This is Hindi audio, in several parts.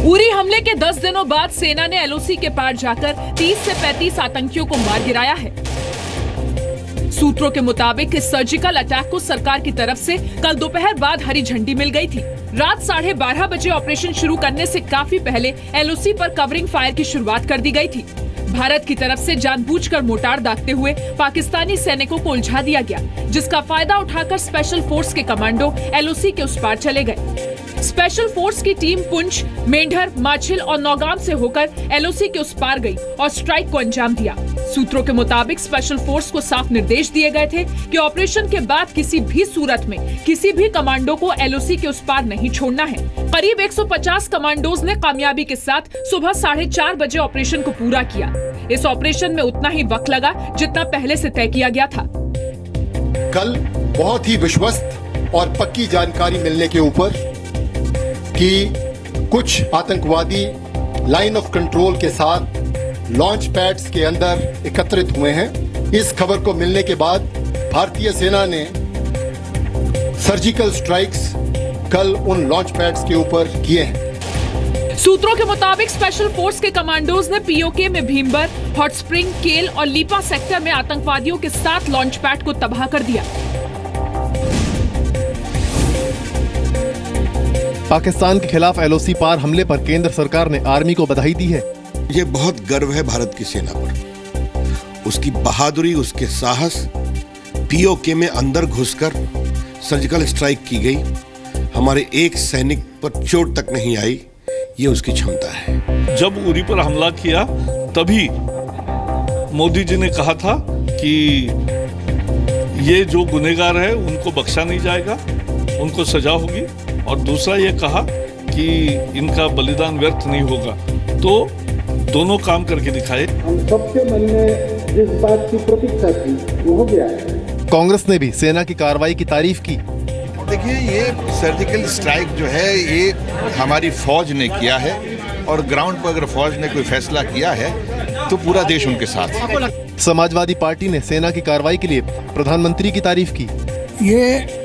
उरी हमले के 10 दिनों बाद सेना ने एलओसी के पार जाकर 30 से 35 आतंकियों को मार गिराया है। सूत्रों के मुताबिक इस सर्जिकल अटैक को सरकार की तरफ से कल दोपहर बाद हरी झंडी मिल गई थी। रात 12:30 बजे ऑपरेशन शुरू करने से काफी पहले एलओसी पर कवरिंग फायर की शुरुआत कर दी गई थी। भारत की तरफ से जानबूझकर मोर्टार दागते हुए पाकिस्तानी सैनिकों को उलझा दिया गया, जिसका फायदा उठाकर स्पेशल फोर्स के कमांडो एलओसी के उस पार चले गए। स्पेशल फोर्स की टीम पुंछ, मेंढर, माछिल और नौगाम से होकर एलओसी के उस पार गई और स्ट्राइक को अंजाम दिया। सूत्रों के मुताबिक स्पेशल फोर्स को साफ निर्देश दिए गए थे कि ऑपरेशन के बाद किसी भी सूरत में किसी भी कमांडो को एलओसी के उस पार नहीं छोड़ना है। करीब 150 कमांडोज ने कामयाबी के साथ सुबह 4:30 बजे ऑपरेशन को पूरा किया। इस ऑपरेशन में उतना ही वक्त लगा जितना पहले से तय किया गया था। कल बहुत ही विश्वस्त और पक्की जानकारी मिलने के ऊपर कि कुछ आतंकवादी लाइन ऑफ कंट्रोल के साथ लॉन्च पैड्स के अंदर एकत्रित हुए हैं। इस खबर को मिलने के बाद भारतीय सेना ने सर्जिकल स्ट्राइक्स कल उन लॉन्च पैड्स के ऊपर किए हैं। सूत्रों के मुताबिक स्पेशल फोर्स के कमांडोज ने पीओके में भीमबर, हॉट स्प्रिंग, केल और लीपा सेक्टर में आतंकवादियों के 7 लॉन्च पैड को तबाह कर दिया। पाकिस्तान के खिलाफ एलओसी पार हमले पर केंद्र सरकार ने आर्मी को बधाई दी है। ये बहुत गर्व है भारत की सेना पर, उसकी बहादुरी, उसके साहस। पीओके में अंदर घुसकर सर्जिकल स्ट्राइक की गई, हमारे एक सैनिक पर चोट तक नहीं आई, ये उसकी क्षमता है। जब उरी पर हमला किया तभी मोदी जी ने कहा था कि ये जो गुनहगार है उनको बख्शा नहीं जाएगा, उनको सजा होगी। और दूसरा ये कहा कि इनका बलिदान व्यर्थ नहीं होगा। तो दोनों काम करके दिखाए। हम सबके मन में जिस बात की प्रतीक्षा थी वो हो गया है। कांग्रेस ने भी सेना की कार्रवाई की तारीफ की। देखिए, ये सर्जिकल स्ट्राइक जो है ये हमारी फौज ने किया है और ग्राउंड पर अगर फौज ने कोई फैसला किया है तो पूरा देश उनके साथ है। समाजवादी पार्टी ने सेना की कार्रवाई के लिए प्रधानमंत्री की तारीफ की। ये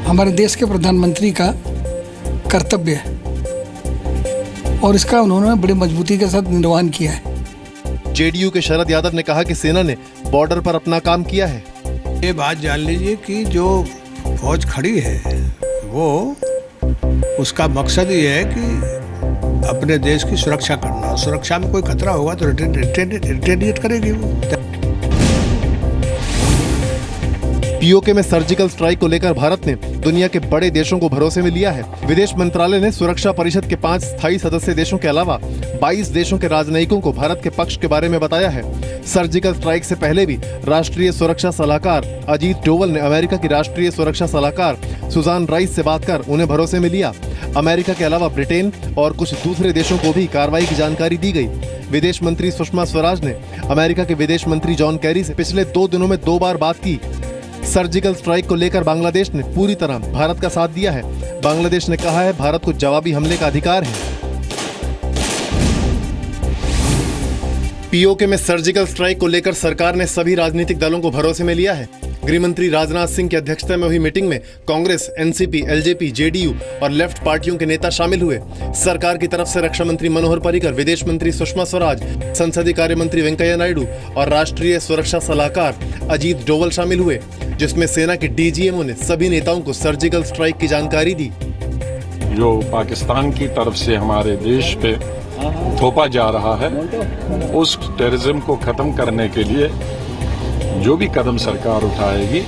हमारे देश के प्रधानमंत्री का कर्तव्य है और इसका उन्होंने बड़ी मजबूती के साथ निर्वहन किया है। जेडीयू के शरद यादव ने कहा कि सेना ने बॉर्डर पर अपना काम किया है। ये बात जान लीजिए कि जो फौज खड़ी है वो उसका मकसद ये है कि अपने देश की सुरक्षा करना। सुरक्षा में कोई खतरा होगा तो रिटेलिएट करेगी वो। पीओके में सर्जिकल स्ट्राइक को लेकर भारत ने दुनिया के बड़े देशों को भरोसे में लिया है। विदेश मंत्रालय ने सुरक्षा परिषद के 5 स्थायी सदस्य देशों के अलावा 22 देशों के राजनयिकों को भारत के पक्ष के बारे में बताया है। सर्जिकल स्ट्राइक से पहले भी राष्ट्रीय सुरक्षा सलाहकार अजीत डोवल ने अमेरिका की राष्ट्रीय सुरक्षा सलाहकार सुजान राइस से बात कर उन्हें भरोसे में लिया। अमेरिका के अलावा ब्रिटेन और कुछ दूसरे देशों को भी कार्रवाई की जानकारी दी गई। विदेश मंत्री सुषमा स्वराज ने अमेरिका के विदेश मंत्री जॉन कैरी से पिछले 2 दिनों में 2 बार बात की। सर्जिकल स्ट्राइक को लेकर बांग्लादेश ने पूरी तरह भारत का साथ दिया है। बांग्लादेश ने कहा है भारत को जवाबी हमले का अधिकार है। पीओके में सर्जिकल स्ट्राइक को लेकर सरकार ने सभी राजनीतिक दलों को भरोसे में लिया है। गृह मंत्री राजनाथ सिंह की अध्यक्षता में हुई मीटिंग में कांग्रेस, एनसीपी, एलजेपी, जेडीयू और लेफ्ट पार्टियों के नेता शामिल हुए। सरकार की तरफ से रक्षा मंत्री मनोहर पर्रिकर, विदेश मंत्री सुषमा स्वराज, संसदीय कार्य मंत्री वेंकैया नायडू और राष्ट्रीय सुरक्षा सलाहकार अजीत डोवल शामिल हुए, जिसमें सेना के डीजीएमओ ने सभी नेताओं को सर्जिकल स्ट्राइक की जानकारी दी। जो पाकिस्तान की तरफ से हमारे देश पे थोपा जा रहा है, उस टेररिज्म को खत्म करने के लिए जो भी कदम सरकार उठाएगी,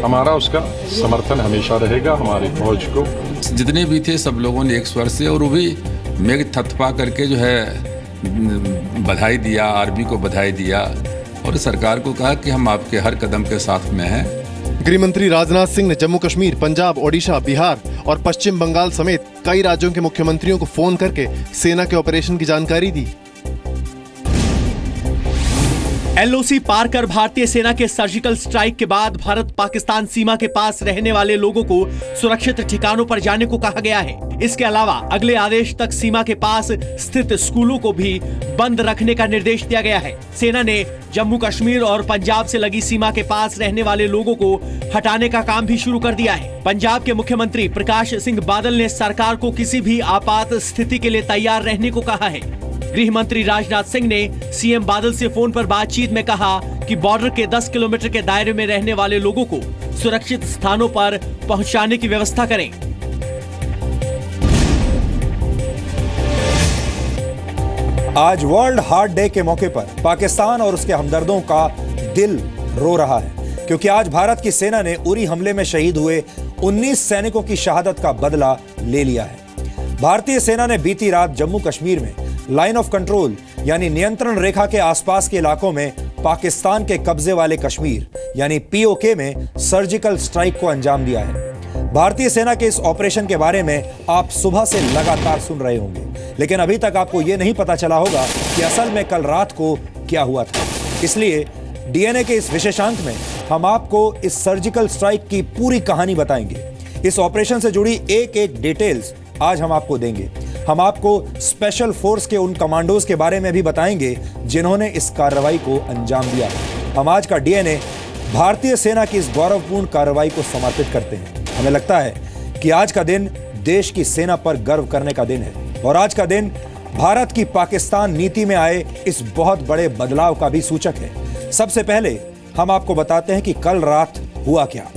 हमारा उसका समर्थन हमेशा रहेगा। हमारी फौज को जितने भी थे सब लोगों ने एक स्वर से और वो भी मेघ थपथपा करके जो है बधाई दिया, आर्मी को बधाई दिया और सरकार को कहा कि हम आपके हर कदम के साथ में हैं। गृह मंत्री राजनाथ सिंह ने जम्मू कश्मीर, पंजाब, ओडिशा, बिहार और पश्चिम बंगाल समेत कई राज्यों के मुख्यमंत्रियों को फोन करके सेना के ऑपरेशन की जानकारी दी। एलओसी पार कर भारतीय सेना के सर्जिकल स्ट्राइक के बाद भारत पाकिस्तान सीमा के पास रहने वाले लोगों को सुरक्षित ठिकानों पर जाने को कहा गया है। इसके अलावा अगले आदेश तक सीमा के पास स्थित स्कूलों को भी बंद रखने का निर्देश दिया गया है। सेना ने जम्मू कश्मीर और पंजाब से लगी सीमा के पास रहने वाले लोगों को हटाने का काम भी शुरू कर दिया है। पंजाब के मुख्यमंत्री प्रकाश सिंह बादल ने सरकार को किसी भी आपात स्थिति के लिए तैयार रहने को कहा है। गृह मंत्री राजनाथ सिंह ने सीएम बादल से फोन पर बातचीत में कहा कि बॉर्डर के 10 किलोमीटर के दायरे में रहने वाले लोगों को सुरक्षित स्थानों पर पहुंचाने की व्यवस्था करें। आज वर्ल्ड हार्ट डे के मौके पर पाकिस्तान और उसके हमदर्दों का दिल रो रहा है, क्योंकि आज भारत की सेना ने उरी हमले में शहीद हुए 19 सैनिकों की शहादत का बदला ले लिया है। भारतीय सेना ने बीती रात जम्मू कश्मीर में लाइन ऑफ कंट्रोल यानी नियंत्रण रेखा के आसपास के इलाकों में पाकिस्तान के कब्जे वाले कश्मीर यानी पीओके में सर्जिकल स्ट्राइक को अंजाम दिया है। भारतीय सेना के इस ऑपरेशन के बारे में आप सुबह से लगातार सुन रहे होंगे, लेकिन अभी तक आपको यह नहीं पता चला होगा कि असल में कल रात को क्या हुआ था। इसलिए डीएनए के इस विशेषांक में हम आपको इस सर्जिकल स्ट्राइक की पूरी कहानी बताएंगे। इस ऑपरेशन से जुड़ी एक एक डिटेल्स आज हम आपको देंगे। हम आपको स्पेशल फोर्स के उन कमांडोज के बारे में भी बताएंगे जिन्होंने इस कार्रवाई को अंजाम दिया। हम आज का डीएनए भारतीय सेना की इस गौरवपूर्ण कार्रवाई को समर्पित करते हैं। हमें लगता है कि आज का दिन देश की सेना पर गर्व करने का दिन है और आज का दिन भारत की पाकिस्तान नीति में आए इस बहुत बड़े बदलाव का भी सूचक है। सबसे पहले हम आपको बताते हैं कि कल रात हुआ क्या।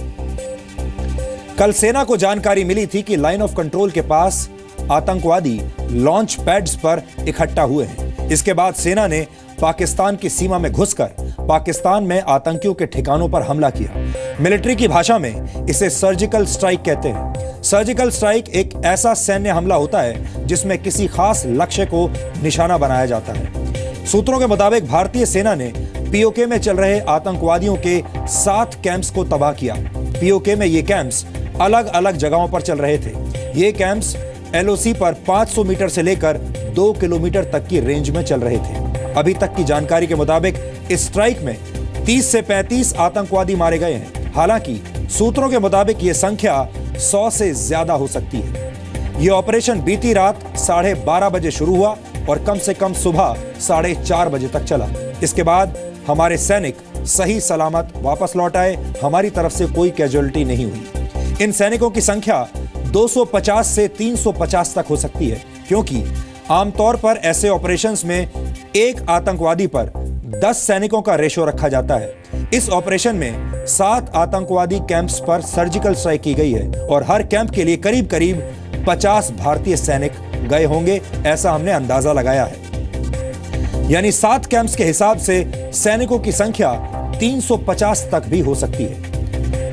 कल सेना को जानकारी मिली थी कि लाइन ऑफ कंट्रोल के पास आतंकवादी लॉन्च पैड्स पर इकट्ठा हुए हैं। इसके बाद सेना ने पाकिस्तान की सीमा में घुसकर पाकिस्तान में आतंकियों के ठिकानों पर हमला किया। मिलिट्री की भाषा में इसे सर्जिकल स्ट्राइक कहते हैं। सर्जिकल स्ट्राइक एक ऐसा सैन्य हमला होता है जिसमें किसी खास लक्ष्य को निशाना बनाया जाता है। सूत्रों के मुताबिक भारतीय सेना ने पीओके में चल रहे आतंकवादियों के 7 कैंप्स को तबाह किया। पीओके में ये कैंप्स अलग अलग जगहों पर चल रहे थे। ये कैंप्स एलओसी पर 500 मीटर से लेकर 2 किलोमीटर तक की रेंज में चल रहे थे। अभी तक की जानकारी के मुताबिक इस स्ट्राइक में 30 से 35 आतंकवादी मारे गए हैं। हालांकि सूत्रों के मुताबिक ये संख्या 100 से ज्यादा हो सकती है। ये ऑपरेशन बीती रात 12:30 बजे शुरू हुआ और कम से कम सुबह 4:30 बजे तक चला। इसके बाद हमारे सैनिक सही सलामत वापस लौट आए। हमारी तरफ से कोई कैजुअलिटी नहीं हुई। इन सैनिकों की संख्या 250 से 350 तक हो सकती है, क्योंकि आमतौर पर ऐसे ऑपरेशंस में एक आतंकवादी पर 10 सैनिकों का रेशो रखा जाता है। इस ऑपरेशन में 7 आतंकवादी कैंप्स पर सर्जिकल स्ट्राइक की गई है और हर कैंप के लिए करीब करीब 50 भारतीय सैनिक गए होंगे, ऐसा हमने अंदाजा लगाया है। यानी 7 कैंप्स के हिसाब से सैनिकों की संख्या 350 तक भी हो सकती है।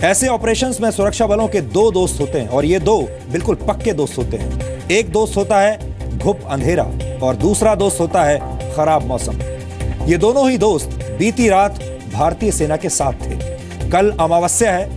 ऐसे ऑपरेशंस में सुरक्षा बलों के 2 दोस्त होते हैं और ये 2 बिल्कुल पक्के दोस्त होते हैं। एक दोस्त होता है घुप अंधेरा और दूसरा दोस्त होता है खराब मौसम। ये दोनों ही दोस्त बीती रात भारतीय सेना के साथ थे। कल अमावस्या है,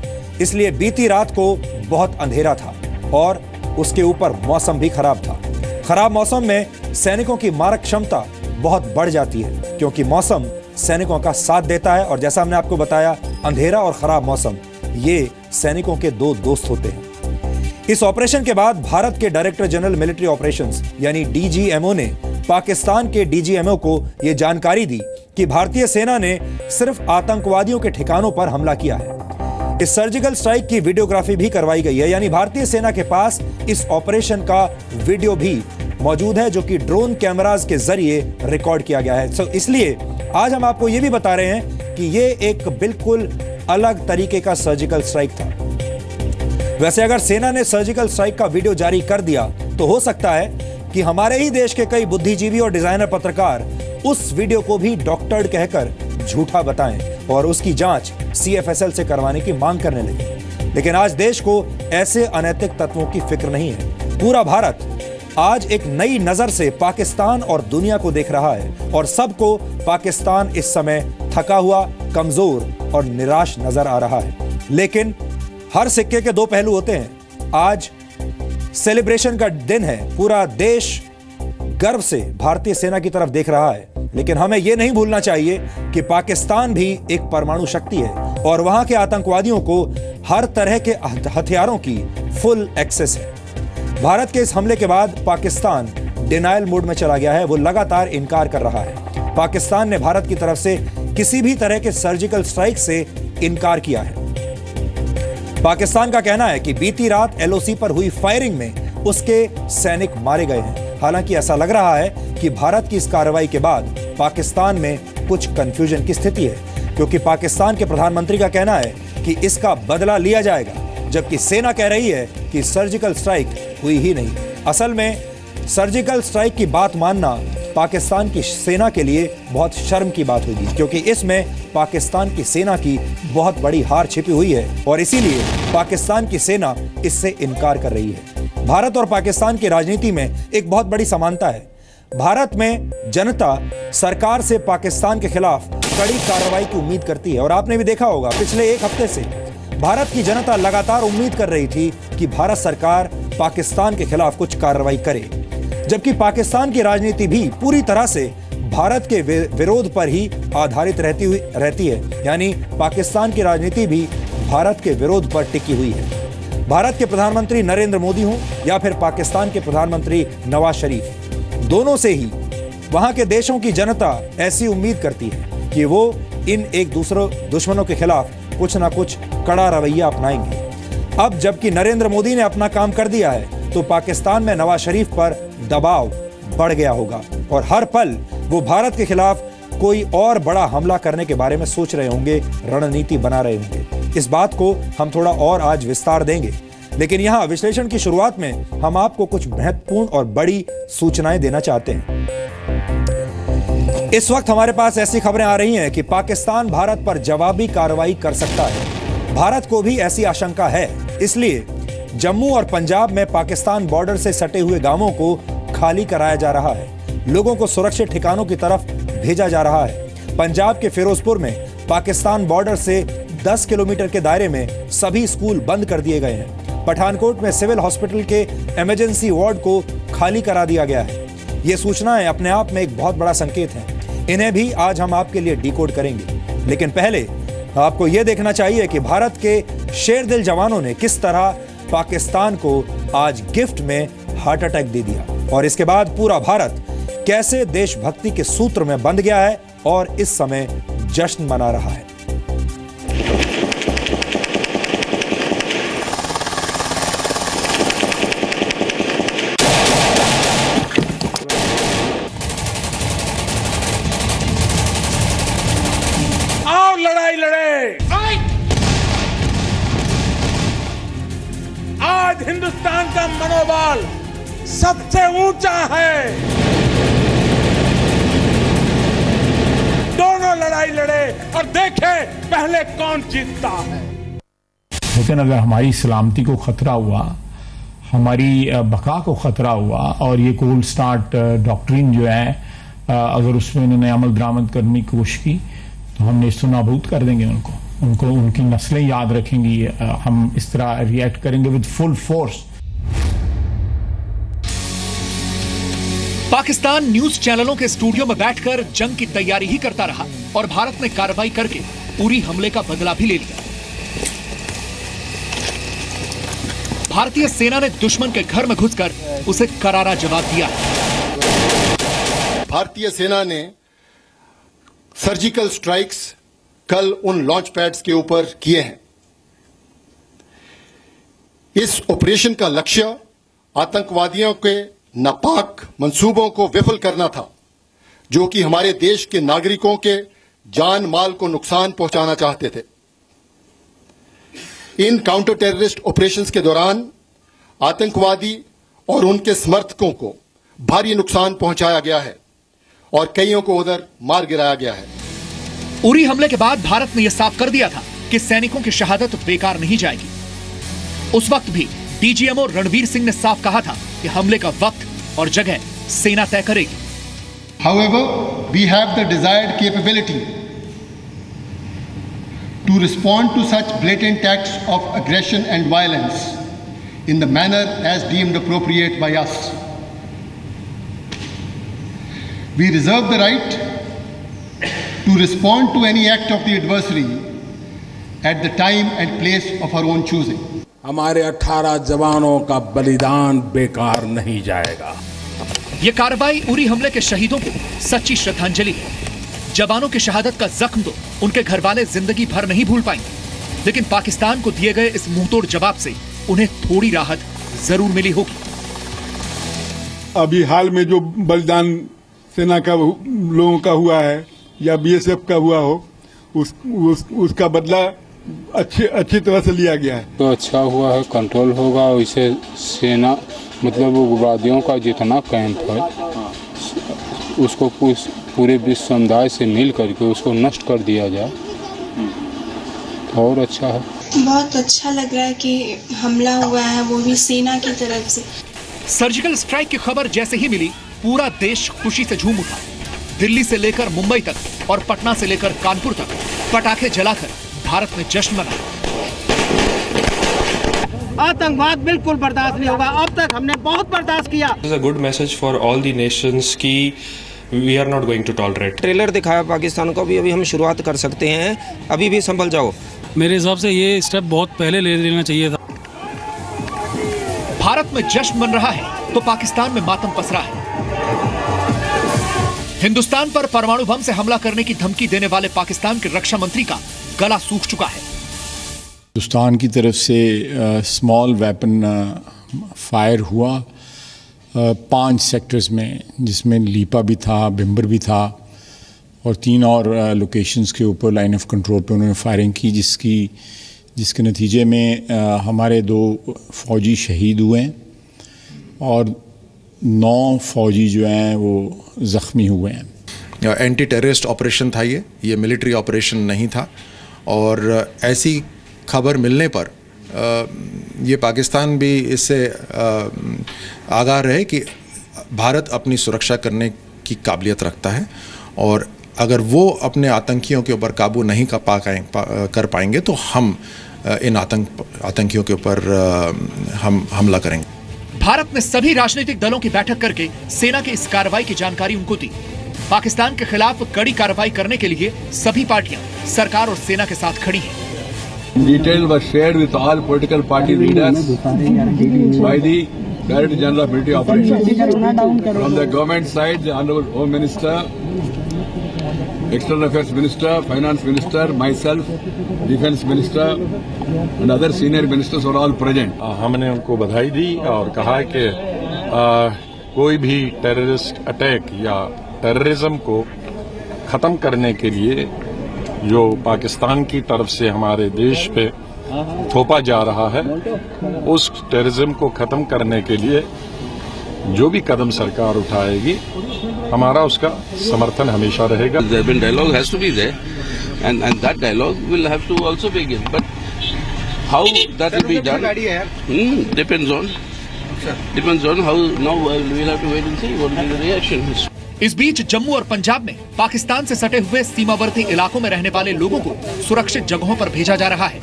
इसलिए बीती रात को बहुत अंधेरा था और उसके ऊपर मौसम भी खराब था। खराब मौसम में सैनिकों की मारक क्षमता बहुत बढ़ जाती है, क्योंकि मौसम सैनिकों का साथ देता है। और जैसा हमने आपको बताया, अंधेरा और खराब मौसम ये सैनिकों के 2 दोस्त होते हैं। इस ऑपरेशन के बाद भारत के डायरेक्टर जनरल मिलिट्री ऑपरेशंस यानी डीजीएमओ ने पाकिस्तान के डीजीएमओ को यह जानकारी दी कि भारतीय सेना ने सिर्फ आतंकवादियों के ठिकानों पर हमला किया है। इस सर्जिकल स्ट्राइक की वीडियोग्राफी भी करवाई गई है, यानी भारतीय सेना के पास इस ऑपरेशन का वीडियो भी मौजूद है, जो कि ड्रोन कैमरास के जरिए रिकॉर्ड किया गया है। इसलिए आज हम आपको यह भी बता रहे हैं कि यह एक बिल्कुल अलग तरीके का सर्जिकल स्ट्राइक था। वैसे अगर सेना ने सर्जिकल स्ट्राइक का वीडियो जारी कर दिया तो हो सकता है कि हमारे ही देश के कई बुद्धिजीवी और डिजाइनर पत्रकार उस वीडियो को भी डॉक्टर्ड कहकर झूठा बताएं और उसकी जांच सीएफएसएल से करवाने की मांग करने लगे। लेकिन आज देश को ऐसे अनैतिक तत्वों की फिक्र नहीं है। पूरा भारत आज एक नई नजर से पाकिस्तान और दुनिया को देख रहा है और सबको पाकिस्तान इस समय थका हुआ, कमजोर और निराश नजर आ रहा है। लेकिन हर सिक्के के 2 पहलू होते हैं। आज सेलिब्रेशन का दिन है। पूरा देश गर्व से भारतीय सेना की तरफ देख रहा है। लेकिन हमें यह नहीं भूलना चाहिए कि पाकिस्तान भी एक परमाणु शक्ति है और वहां के आतंकवादियों को हर तरह के हथियारों की फुल एक्सेस है। भारत के इस हमले के बाद पाकिस्तान डिनायल मोड में चला गया है। वो लगातार इनकार कर रहा है। पाकिस्तान ने भारत की तरफ से किसी भी तरह के सर्जिकल स्ट्राइक से इनकार किया है। पाकिस्तान का कहना है कि बीती रात एलओसी पर हुई फायरिंग में उसके सैनिक मारे गए हैं। हालांकि ऐसा लग रहा है कि भारत की इस कार्रवाई के बाद पाकिस्तान में कुछ कंफ्यूजन की स्थिति है, क्योंकि पाकिस्तान के प्रधानमंत्री का कहना है कि इसका बदला लिया जाएगा, जबकि सेना कह रही है कि सर्जिकल स्ट्राइक हुई ही नहीं। असल में सर्जिकल स्ट्राइक की बात मानना पाकिस्तान की सेना के लिए बहुत शर्म की बात होगी, क्योंकि इसमें पाकिस्तान की सेना की बहुत बड़ी हार छिपी हुई है और इसीलिए पाकिस्तान की सेना इससे इनकार कर रही है। भारत और पाकिस्तान की राजनीति में एक बहुत बड़ी समानता है। भारत में जनता सरकार से पाकिस्तान के खिलाफ कड़ी कार्रवाई की उम्मीद करती है और आपने भी देखा होगा पिछले एक हफ्ते से भारत की जनता लगातार उम्मीद कर रही थी कि भारत सरकार पाकिस्तान के खिलाफ कुछ कार्रवाई करे, जबकि पाकिस्तान की राजनीति भी पूरी तरह से भारत के विरोध पर ही आधारित रहती है। यानी पाकिस्तान की राजनीति भी भारत के विरोध पर टिकी हुई है। भारत के प्रधानमंत्री नरेंद्र मोदी हों या फिर पाकिस्तान के प्रधानमंत्री नवाज शरीफ, दोनों से ही वहां के देशों की जनता ऐसी उम्मीद करती है कि वो इन एक दूसरे दुश्मनों के खिलाफ कुछ ना कुछ कड़ा रवैया अपनाएंगे। अब जबकि नरेंद्र मोदी ने अपना काम कर दिया है तो पाकिस्तान में नवाज शरीफ पर दबाव बढ़ गया होगा और हर पल वो भारत के खिलाफ कोई और बड़ा हमला करने के बारे में सोच रहे होंगे, रणनीति बना रहे होंगे। इस बात को हम थोड़ा और आज विस्तार देंगे, लेकिन यहां विश्लेषण की शुरुआत में हम आपको कुछ महत्वपूर्ण और बड़ी सूचनाएं देना चाहते हैं। इस वक्त हमारे पास ऐसी खबरें आ रही हैं कि पाकिस्तान भारत पर जवाबी कार्रवाई कर सकता है। भारत को भी ऐसी आशंका है, इसलिए जम्मू और पंजाब में पाकिस्तान बॉर्डर से सटे हुए गांवों को खाली कराया जा रहा है। लोगों को सुरक्षित ठिकानों की तरफ भेजा जा रहा है। पंजाब के फिरोजपुर में पाकिस्तान बॉर्डर से 10 किलोमीटर के दायरे में सभी स्कूल बंद कर दिए गए हैं। पठानकोट में सिविल हॉस्पिटल के इमरजेंसी वार्ड को खाली करा दिया गया है। ये सूचनाएं अपने आप में एक बहुत बड़ा संकेत हैं। इन्हें भी आज हम आपके लिए डिकोड करेंगे, लेकिन पहले आपको यह देखना चाहिए कि भारत के शेरदिल जवानों ने किस तरह पाकिस्तान को आज गिफ्ट में हार्ट अटैक दे दिया और इसके बाद पूरा भारत कैसे देशभक्ति के सूत्र में बंध गया है और इस समय जश्न मना रहा है। आओ लड़ाई लड़े। आज हिंदुस्तान का मनोबल सबसे ऊंचा है। दोनों लड़ाई लड़े और देखें पहले कौन जीतता है। लेकिन अगर हमारी सलामती को खतरा हुआ, हमारी बका को खतरा हुआ और ये कोल्ड स्टार्ट डॉक्ट्रिन जो है अगर उसमें इन्होंने अमल दरामद करने की कोशिश की तो हम नेस्तो नाबूद कर देंगे उनको उनकी नस्लें याद रखेंगी। हम इस तरह रिएक्ट करेंगे with full force. Pakistan news चैनलों के स्टूडियो में बैठकर जंग की तैयारी ही करता रहा और भारत ने कार्रवाई करके उरी हमले का बदला भी ले लिया। भारतीय सेना ने दुश्मन के घर में घुसकर उसे करारा जवाब दिया। भारतीय सेना ने सर्जिकल स्ट्राइक्स कल उन लॉन्च पैड्स के ऊपर किए हैं। इस ऑपरेशन का लक्ष्य आतंकवादियों के नापाक मंसूबों को विफल करना था, जो कि हमारे देश के नागरिकों के जान माल को नुकसान पहुंचाना चाहते थे। इन काउंटर टेररिस्ट ऑपरेशंस के दौरान आतंकवादी और उनके समर्थकों को भारी नुकसान पहुंचाया गया है और कईयों को उधर मार गिराया गया है। उरी हमले के बाद भारत ने यह साफ कर दिया था कि सैनिकों की शहादत बेकार नहीं जाएगी। उस वक्त भी डीजीएमओ रणवीर सिंह ने साफ कहा था कि हमले का वक्त और जगह सेना तय करेगी। However, we have the desired capability to respond to such blatant acts of aggression and violence in the manner as deemed appropriate by us. We reserve the right to respond to any act of the adversary at the time and place of our own choosing. हमारे 18 जवानों का बलिदान बेकार नहीं जाएगा। ये कार्रवाई उरी हमले के शहीदों को सच्ची श्रद्धांजलि है। जवानों की शहादत का जख्म तो उनके घर वाले जिंदगी भर नहीं भूल पाएंगे, लेकिन पाकिस्तान को दिए गए इस मुंहतोड़ जवाब से उन्हें थोड़ी राहत जरूर मिली होगी। अभी हाल में जो बलिदान सेना का लोगों का हुआ है या बीएसएफ का हुआ हो, उसका बदला अच्छी तरह से लिया गया है। तो अच्छा हुआ है, कंट्रोल होगा। वैसे सेना मतलब उग्रवादियों का जितना कैंप है उसको पूरे विश्व समुदाय से मिल करके उसको नष्ट कर दिया जाए तो और अच्छा है। बहुत अच्छा लग रहा है कि हमला हुआ है, वो भी सेना की तरफ से। सर्जिकल स्ट्राइक की खबर जैसे ही मिली, पूरा देश खुशी से झूम उठा। दिल्ली से लेकर मुंबई तक और पटना से लेकर कानपुर तक पटाखे जलाकर भारत में जश्न मनाया। आतंकवाद बिल्कुल बर्दाश्त नहीं होगा। अब तक हमने बहुत बर्दाश्त किया। This is a good message for all the nations कि we are not going to tolerate. Trailer दिखाया पाकिस्तान को, अभी हम शुरुआत कर सकते हैं, अभी भी संभल जाओ। मेरे हिसाब से ये स्टेप बहुत पहले ले लेना चाहिए था। भारत में जश्न मन रहा है तो पाकिस्तान में मातम पसरा है। हिंदुस्तान पर परमाणु बम से हमला करने की धमकी देने वाले पाकिस्तान के रक्षा मंत्री का गला सूख चुका है। हिंदुस्तान की तरफ से स्मॉल वेपन फायर हुआ 5 सेक्टर्स में, जिसमें लीपा भी था, बिम्बर भी था और 3 और लोकेशंस के ऊपर लाइन ऑफ कंट्रोल पे उन्होंने फायरिंग की, जिसके नतीजे में हमारे 2 फौजी शहीद हुए हैं और 9 फौजी जो हैं वो ज़ख्मी हुए हैं। एंटी टेररिस्ट ऑपरेशन था, ये मिलिट्री ऑपरेशन नहीं था। और ऐसी खबर मिलने पर ये पाकिस्तान भी इससे आगाह रहे कि भारत अपनी सुरक्षा करने की काबिलियत रखता है और अगर वो अपने आतंकियों के ऊपर काबू नहीं कर पाएंगे तो हम इन आतंकियों के ऊपर हम हमला करेंगे। भारत ने सभी राजनीतिक दलों की बैठक करके सेना की इस कार्रवाई की जानकारी उनको दी। पाकिस्तान के खिलाफ कड़ी कार्रवाई करने के लिए सभी पार्टियां सरकार और सेना के साथ खड़ी हैं। Detail was shared with all political party leaders by the Director General of Military Operations. From the government side, the Honorable Home Minister, External Affairs Minister, Finance Minister, myself, Defence Minister and other senior ministers were all present. हमने उनको बधाई दी और कहा कि कोई भी टेररिस्ट अटैक या टेररिज्म को ख़त्म करने के लिए जो पाकिस्तान की तरफ से हमारे देश पे थोपा जा रहा है, उस टेररिज्म को ख़त्म करने के लिए जो भी कदम सरकार उठाएगी, हमारा उसका समर्थन हमेशा रहेगा। The dialogue has to be there, and that dialogue will have to also begin. But how that will be done depends on how. Now we'll have to wait and see what will be the reaction. इस बीच जम्मू और पंजाब में पाकिस्तान से सटे हुए सीमावर्ती इलाकों में रहने वाले लोगों को सुरक्षित जगहों पर भेजा जा रहा है,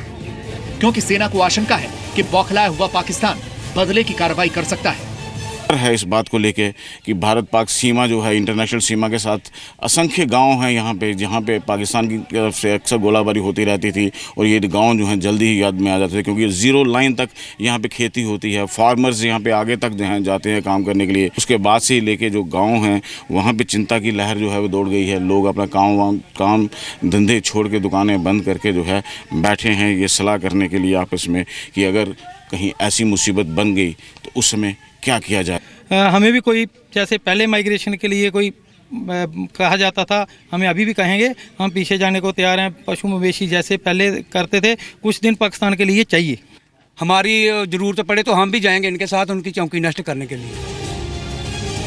क्योंकि सेना को आशंका है कि बौखलाया हुआ पाकिस्तान बदले की कार्रवाई कर सकता है इस बात को लेके कि भारत पाक सीमा जो है, इंटरनेशनल सीमा के साथ असंख्य गांव हैं यहाँ पे, जहाँ पे पाकिस्तान की तरफ से अक्सर गोलाबारी होती रहती थी और ये गांव जो हैं जल्दी ही याद में आ जाते थे, क्योंकि 0 लाइन तक यहाँ पे खेती होती है। फार्मर्स यहाँ पे आगे तक जो हैं जाते हैं काम करने के लिए। उसके बाद से लेके जो गाँव हैं वहाँ पर चिंता की लहर जो है वो दौड़ गई है। लोग अपना काम धंधे छोड़ के, दुकानें बंद करके जो है बैठे हैं ये सलाह करने के लिए आपस में कि अगर कहीं ऐसी मुसीबत बन गई तो उस समय क्या किया जाए। हमें भी कोई, जैसे पहले माइग्रेशन के लिए कोई कहा जाता था, हमें अभी भी कहेंगे, हम पीछे जाने को तैयार हैं। पशु मवेशी जैसे पहले करते थे, कुछ दिन पाकिस्तान के लिए चाहिए। हमारी जरूरत पड़े तो हम भी जाएंगे इनके साथ, उनकी चौकी नष्ट करने के लिए।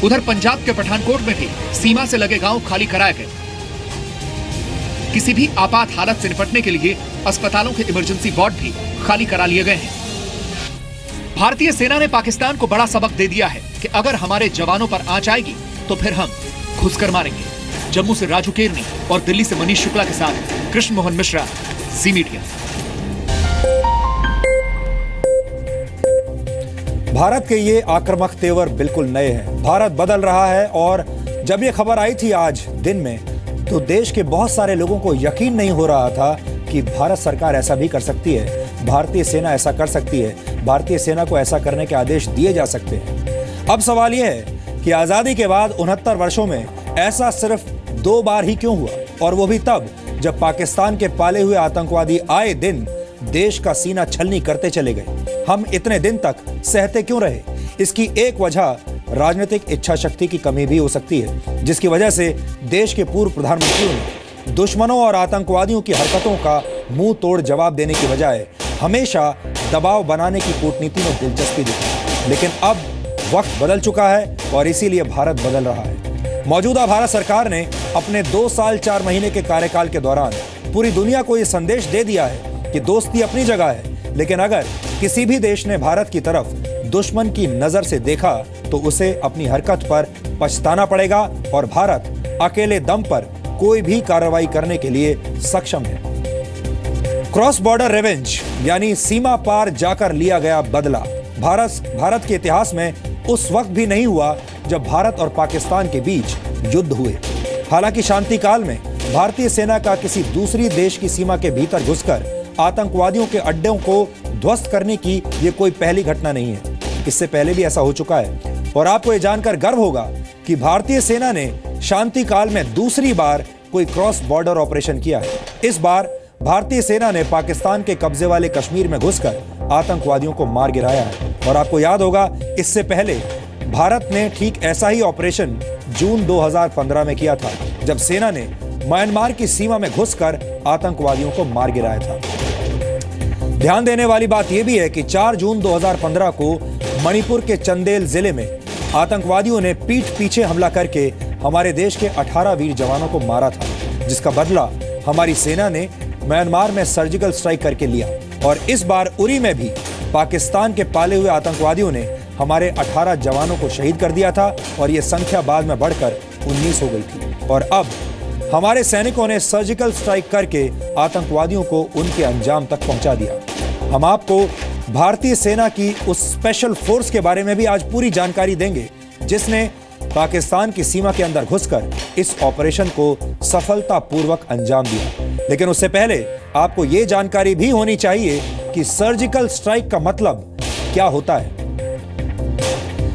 उधर पंजाब के पठानकोट में भी सीमा से लगे गांव खाली कराए गए। किसी भी आपात हालत से निपटने के लिए अस्पतालों के इमरजेंसी वार्ड भी खाली करा लिए गए हैं। भारतीय सेना ने पाकिस्तान को बड़ा सबक दे दिया है कि अगर हमारे जवानों पर आंच आएगी तो फिर हम घुसकर मारेंगे। जम्मू से राजू केरनी और दिल्ली से मनीष शुक्ला के साथ कृष्ण मोहन मिश्रा, जी मीडिया। भारत के ये आक्रामक तेवर बिल्कुल नए हैं। भारत बदल रहा है और जब ये खबर आई थी आज दिन में तो देश के बहुत सारे लोगों को यकीन नहीं हो रहा था कि भारत सरकार ऐसा भी कर सकती है, भारतीय सेना ऐसा कर सकती है, भारतीय सेना को ऐसा करने के आदेश दिए जा सकते हैं। अब सवाल यह है कि आजादी के बाद 69 वर्षों में ऐसा सिर्फ 2 बार ही क्यों हुआ, और वो भी तब जब पाकिस्तान के पाले हुए आतंकवादी आए दिन देश का सीना छलनी करते चले गए। हम इतने दिन तक सहते क्यों रहे? इसकी एक वजह राजनीतिक इच्छा शक्ति की कमी भी हो सकती है, जिसकी वजह से देश के पूर्व प्रधानमंत्रियों ने दुश्मनों और आतंकवादियों की हरकतों का मुंह तोड़ जवाब देने की बजाय हमेशा दबाव बनाने की कूटनीति में दिलचस्पी दिखाई। लेकिन अब वक्त बदल चुका है और इसीलिए भारत बदल रहा है। मौजूदा भारत सरकार ने अपने 2 साल 4 महीने के कार्यकाल के दौरान पूरी दुनिया को यह संदेश दे दिया है कि दोस्ती अपनी जगह है, लेकिन अगर किसी भी देश ने भारत की तरफ दुश्मन की नजर से देखा तो उसे अपनी हरकत पर पछताना पड़ेगा और भारत अकेले दम पर कोई भी कार्रवाई करने के लिए सक्षम है। क्रॉस बॉर्डर रिवेंज यानी सीमा पार जाकर लिया गया बदला भारत के इतिहास में उस वक्त भी नहीं हुआ जब भारत और पाकिस्तान के बीच युद्ध हुए। हालांकि शांति काल में भारतीय सेना का किसी दूसरी देश की सीमा के भीतर घुसकर आतंकवादियों के अड्डों को ध्वस्त करने की यह कोई पहली घटना नहीं है। इससे पहले भी ऐसा हो चुका है और आपको यह जानकर गर्व होगा कि भारतीय सेना ने शांति काल में दूसरी बार कोई क्रॉस बॉर्डर ऑपरेशन किया है। इस बार भारतीय सेना ने पाकिस्तान के कब्जे वाले कश्मीर में घुसकर आतंकवादियों को मार गिराया है। और आपको याद होगा इससे पहले भारत ने ठीक ऐसा ही ऑपरेशन जून 2015 में किया था, जब सेना ने म्यांमार की सीमा में घुसकर आतंकवादियों को मार गिराया था। ध्यान देने वाली बात यह भी है कि 4 जून 2015 को मणिपुर के चंदेल जिले में आतंकवादियों ने पीठ पीछे हमला करके हमारे देश के 18 वीर जवानों को मारा था, जिसका बदला हमारी सेना ने म्यांमार में सर्जिकल स्ट्राइक करके लिया। और इस बार उरी में भी पाकिस्तान के पाले हुए आतंकवादियों ने हमारे 18 जवानों को शहीद कर दिया था और यह संख्या बाद में बढ़कर 19 हो गई थी। और अब हमारे सैनिकों ने सर्जिकल स्ट्राइक करके आतंकवादियों को उनके अंजाम तक पहुंचा दिया। हम आपको भारतीय सेना की उस स्पेशल फोर्स के बारे में भी आज पूरी जानकारी देंगे, जिसने पाकिस्तान की सीमा के अंदर घुसकर इस ऑपरेशन को सफलतापूर्वक अंजाम दिया। लेकिन उससे पहले आपको यह जानकारी भी होनी चाहिए कि सर्जिकल स्ट्राइक का मतलब क्या होता है।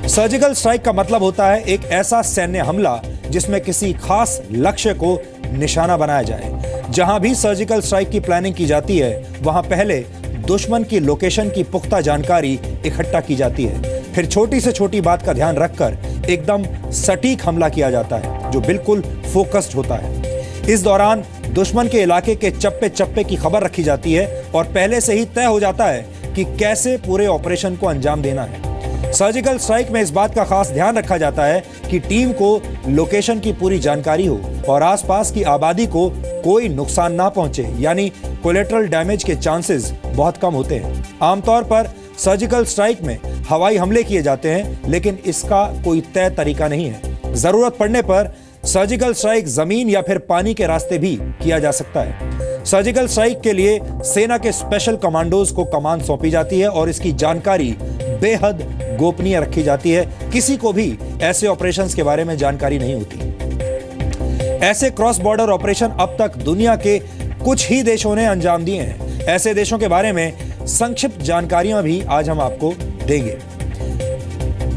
सर्जिकल स्ट्राइक का मतलब होता है एक ऐसा सैन्य हमला जिसमें किसी खास लक्ष्य को निशाना बनाया जाए। जहां भी सर्जिकल स्ट्राइक की प्लानिंग की जाती है वहां पहले दुश्मन की लोकेशन की पुख्ता जानकारी इकट्ठा की जाती है, फिर छोटी से छोटी बात का ध्यान रखकर एकदम सटीक हमला किया जाता है जो बिल्कुल फोकस्ड होता है। इस दौरान दुश्मन के इलाके के चप्पे चप्पे की खबर रखी जाती है और पहले से ही तय हो जाता है कि कैसे पूरे ऑपरेशन को अंजाम देना है। सर्जिकल स्ट्राइक में इस बात का खास ध्यान रखा जाता है कि टीम को लोकेशन की पूरी जानकारी हो और आसपास की आबादी को कोई नुकसान ना पहुंचे, यानी कोलेटरल डैमेज के चांसेस बहुत कम होते हैं। आमतौर पर सर्जिकल स्ट्राइक में हवाई हमले किए जाते हैं, लेकिन इसका कोई तय तरीका नहीं है। जरूरत पड़ने पर सर्जिकल स्ट्राइक जमीन या फिर पानी के रास्ते भी किया जा सकता है। सर्जिकल स्ट्राइक के लिए सेना के स्पेशल कमांडोज को कमान सौंपी जाती है और इसकी जानकारी बेहद गोपनीय रखी जाती है। किसी को भी ऐसे ऑपरेशंस के बारे में जानकारी नहीं होती। ऐसे क्रॉस बॉर्डर ऑपरेशन अब तक दुनिया के कुछ ही देशों ने अंजाम दिए हैं। ऐसे देशों के बारे में संक्षिप्त जानकारियां भी आज हम आपको देंगे।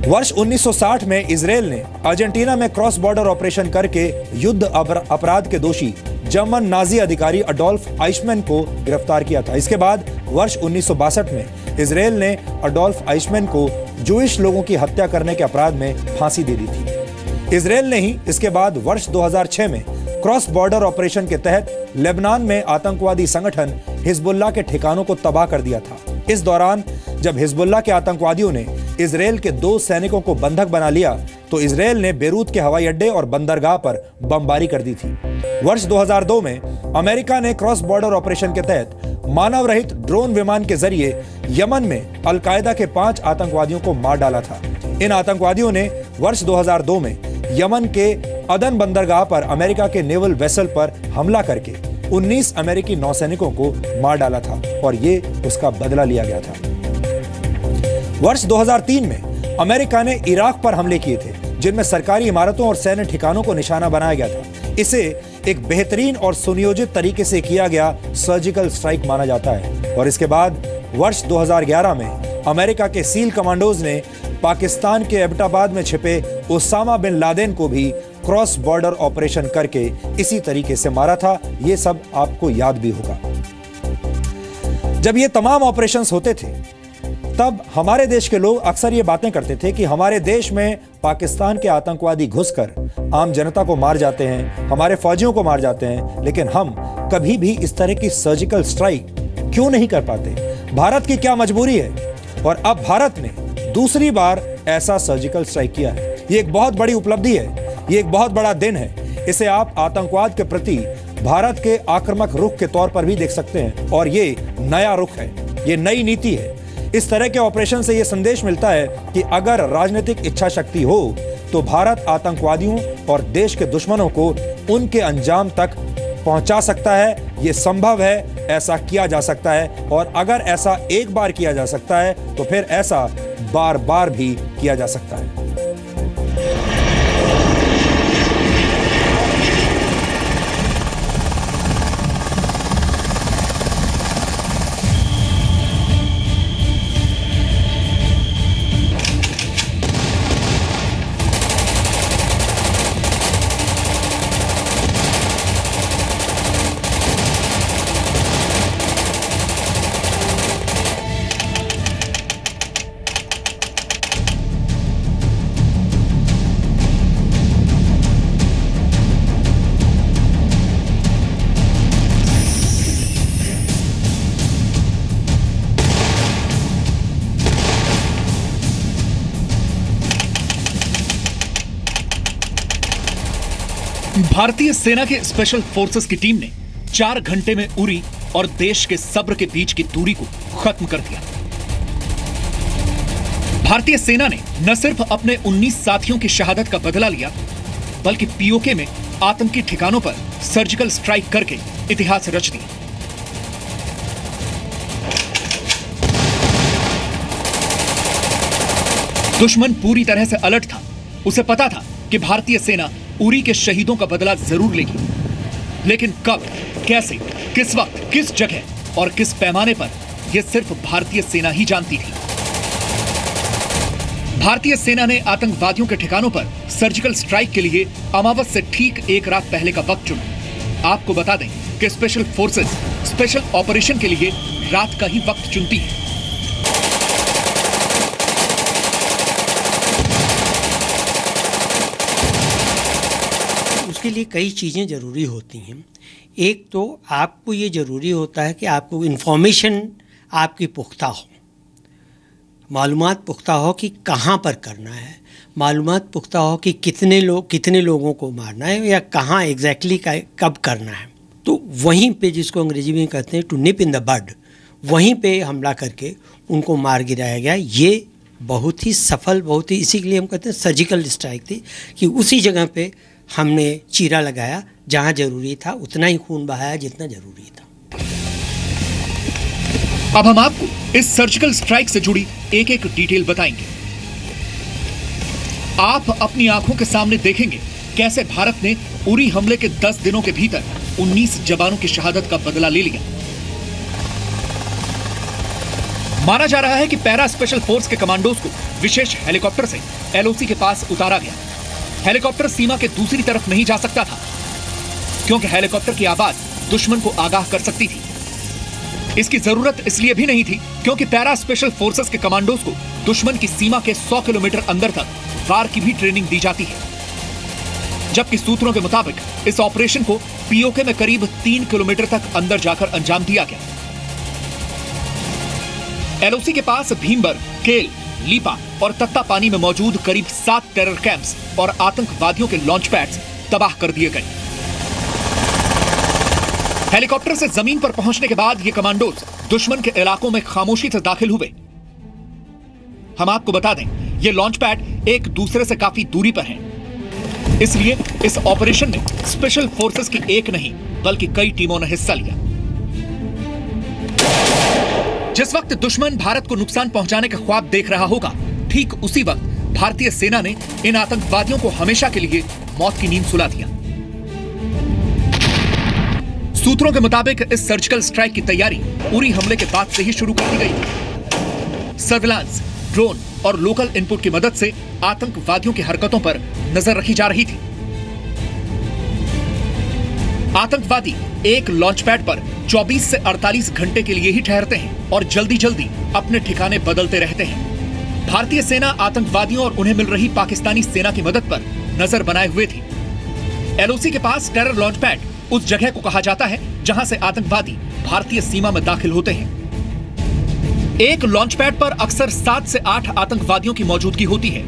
वर्ष 1960 में इजराइल ने अर्जेंटीना में क्रॉस बॉर्डर ऑपरेशन करके युद्ध अपराध के दोषी जर्मन नाजी अधिकारी अडोल्फ आइशमैन को गिरफ्तार किया था। इसके बाद वर्ष 1962 में इजराइल ने अडोल्फ आइशमैन को जूइश लोगों की हत्या करने के अपराध में फांसी दे दी थी। इजराइल ने ही इसके बाद वर्ष 2006 में क्रॉस बॉर्डर ऑपरेशन के तहत लेबनान में आतंकवादी संगठन हिजबुल्लाह के ठिकानों को तबाह कर दिया था। इस दौरान जब हिजबुल्लाह के आतंकवादियों ने इजराइल के 2 सैनिकों को बंधक बना लिया तो इजराइल ने बेरूत के हवाई अड्डे और बंदरगाह पर बमबारी कर दी थी। वर्ष 2002 में अमेरिका ने क्रॉस बॉर्डर ऑपरेशन के तहत मानव रहित ड्रोन विमान के जरिए यमन में अलकायदा के 5 आतंकवादियों को मार डाला था। इन आतंकवादियों ने वर्ष 2002 में यमन के अदन बंदरगाह पर अमेरिका के नेवल वेसल पर हमला करके 19 अमेरिकी नौसैनिकों को मार डाला था और ये उसका बदला लिया गया था। वर्ष 2003 में अमेरिका ने इराक पर हमले किए थे, जिनमें सरकारी इमारतों और सैन्य ठिकानों को निशाना बनाया गया था। इसे एक बेहतरीन और सुनियोजित तरीके से किया गया सर्जिकल स्ट्राइक माना जाता है। और इसके बाद वर्ष 2011 में अमेरिका के सील कमांडोज ने पाकिस्तान के एबटाबाद में छिपे ओसामा बिन लादेन को भी क्रॉस बॉर्डर ऑपरेशन करके इसी तरीके से मारा था। ये सब आपको याद भी होगा। जब ये तमाम ऑपरेशंस होते थे तब हमारे देश के लोग अक्सर ये बातें करते थे कि हमारे देश में पाकिस्तान के आतंकवादी घुसकर आम जनता को मार जाते हैं, हमारे फौजियों को मार जाते हैं, लेकिन हम कभी भी इस तरह की सर्जिकल स्ट्राइक क्यों नहीं कर पाते? भारत की क्या मजबूरी है? और अब भारत ने दूसरी बार ऐसा सर्जिकल स्ट्राइक किया है। ये एक बहुत बड़ी उपलब्धि है, ये एक बहुत बड़ा दिन है। इसे आप आतंकवाद के प्रति भारत के आक्रामक रुख के तौर पर भी देख सकते हैं। और ये नया रुख है, ये नई नीति है। इस तरह के ऑपरेशन से यह संदेश मिलता है कि अगर राजनीतिक इच्छा शक्ति हो तो भारत आतंकवादियों और देश के दुश्मनों को उनके अंजाम तक पहुंचा सकता है। यह संभव है, ऐसा किया जा सकता है। और अगर ऐसा एक बार किया जा सकता है तो फिर ऐसा बार बार भी किया जा सकता है। भारतीय सेना के स्पेशल फोर्सेस की टीम ने 4 घंटे में उरी और देश के सब्र के बीच की दूरी को खत्म कर दिया। भारतीय सेना ने न सिर्फ अपने 19 साथियों की शहादत का बदला लिया, बल्कि पीओके में आतंकी ठिकानों पर सर्जिकल स्ट्राइक करके इतिहास रच दिया। दुश्मन पूरी तरह से अलर्ट था। उसे पता था कि भारतीय सेना उरी के शहीदों का बदला जरूर लेगी, लेकिन कब, कैसे, किस वक्त, किस जगह और किस पैमाने पर, यह सिर्फ भारतीय सेना ही जानती थी। भारतीय सेना ने आतंकवादियों के ठिकानों पर सर्जिकल स्ट्राइक के लिए अमावस से ठीक एक रात पहले का वक्त चुना। आपको बता दें कि स्पेशल फोर्सेस स्पेशल ऑपरेशन के लिए रात का ही वक्त चुनती है। उसके लिए कई चीज़ें ज़रूरी होती हैं। एक तो आपको ये ज़रूरी होता है कि आपको इन्फॉर्मेशन आपकी पुख्ता हो, मालूमात पुख्ता हो कि कहाँ पर करना है, मालूमात पुख्ता हो कि कितने लोगों को मारना है या कहाँ एग्जैक्टली कब करना है। तो वहीं पे, जिसको अंग्रेजी में कहते हैं टू निप इन द बड, वहीं पे हमला करके उनको मार गिराया गया। ये बहुत ही सफल, बहुत ही, इसी के लिए हम कहते हैं सर्जिकल स्ट्राइक थी कि उसी जगह पे हमने चीरा लगाया जहां जरूरी था, उतना ही खून बहाया जितना जरूरी था। अब हम आपको इस सर्जिकल स्ट्राइक से जुड़ी एक एक डिटेल बताएंगे। आप अपनी आंखों के सामने देखेंगे कैसे भारत ने उरी हमले के 10 दिनों के भीतर 19 जवानों की शहादत का बदला ले लिया। माना जा रहा है कि पैरा स्पेशल फोर्स के कमांडोज को विशेष हेलीकॉप्टर से एलओसी के पास उतारा गया। हेलीकॉप्टर सीमा के दूसरी तरफ नहीं जा सकता था क्योंकि हेलीकॉप्टर की आवाज दुश्मन को आगाह कर सकती थी। इसकी जरूरत इसलिए भी नहीं थी क्योंकि पैरा स्पेशल फोर्सेस के कमांडोज को दुश्मन की सीमा के 100 किलोमीटर अंदर तक वार की भी ट्रेनिंग दी जाती है, जबकि सूत्रों के मुताबिक इस ऑपरेशन को पीओके में करीब 3 किलोमीटर तक अंदर जाकर अंजाम दिया गया। एलओसी के पास भीमबर, केल, लीपा और तत्तापानी में मौजूद करीब 7 टेरर कैंप्स और आतंकवादियों के लॉन्च पैड्स तबाह कर दिए गए। हेलीकॉप्टर से जमीन पर पहुंचने के बाद ये कमांडोज दुश्मन के इलाकों में खामोशी से दाखिल हुए। हम आपको बता दें, ये लॉन्च पैड एक दूसरे से काफी दूरी पर हैं। इसलिए इस ऑपरेशन में स्पेशल फोर्सेस की एक नहीं बल्कि कई टीमों ने हिस्सा लिया। जिस वक्त दुश्मन भारत को नुकसान पहुंचाने का ख्वाब देख रहा होगा, ठीक उसी वक्त भारतीय सेना ने इन आतंकवादियों को हमेशा के लिए मौत की नींद सुला दिया। सूत्रों के मुताबिक इस सर्जिकल स्ट्राइक की तैयारी उरी हमले के बाद से ही शुरू कर दी गई थी। सर्विलांस, ड्रोन और लोकल इनपुट की मदद से आतंकवादियों की हरकतों पर नजर रखी जा रही थी। आतंकवादी एक लॉन्च पैड पर 24 से 48 घंटे के लिए ही ठहरते हैं और जल्दी जल्दी अपने ठिकाने बदलते रहते हैं। भारतीय सेना आतंकवादियों और उन्हें मिल रही पाकिस्तानी सेना की मदद पर नजर बनाए हुए थी। एलओसी के पास टेरर लॉन्च पैड उस जगह को कहा जाता है जहां से आतंकवादी भारतीय सीमा में दाखिल होते हैं। एक लॉन्च पैड पर अक्सर 7 से 8 आतंकवादियों की मौजूदगी होती है।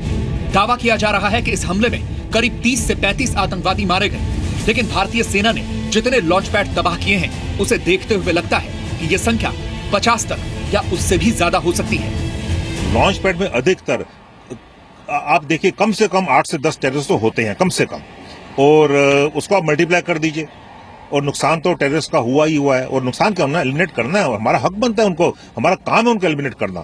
दावा किया जा रहा है कि इस हमले में करीब 30 से 35 आतंकवादी मारे गए, लेकिन भारतीय सेना ने जितने लॉन्च पैड तबाह किए हैं उसे देखते हुए लगता है कि यह संख्या 50 तक या उससे भी ज्यादा हो सकती है। लॉन्च पैड में अधिकतर आप देखिए कम से कम 8 से 10 टेररिस्ट तो होते हैं कम से कम, और उसको आप मल्टीप्लाई कर दीजिए और नुकसान तो टेररिस्ट का हुआ ही हुआ है, और नुकसान क्या होना है, एलिमिनेट करना है, और हमारा हक बनता है उनको, हमारा काम है उनको एलिमिनेट करना।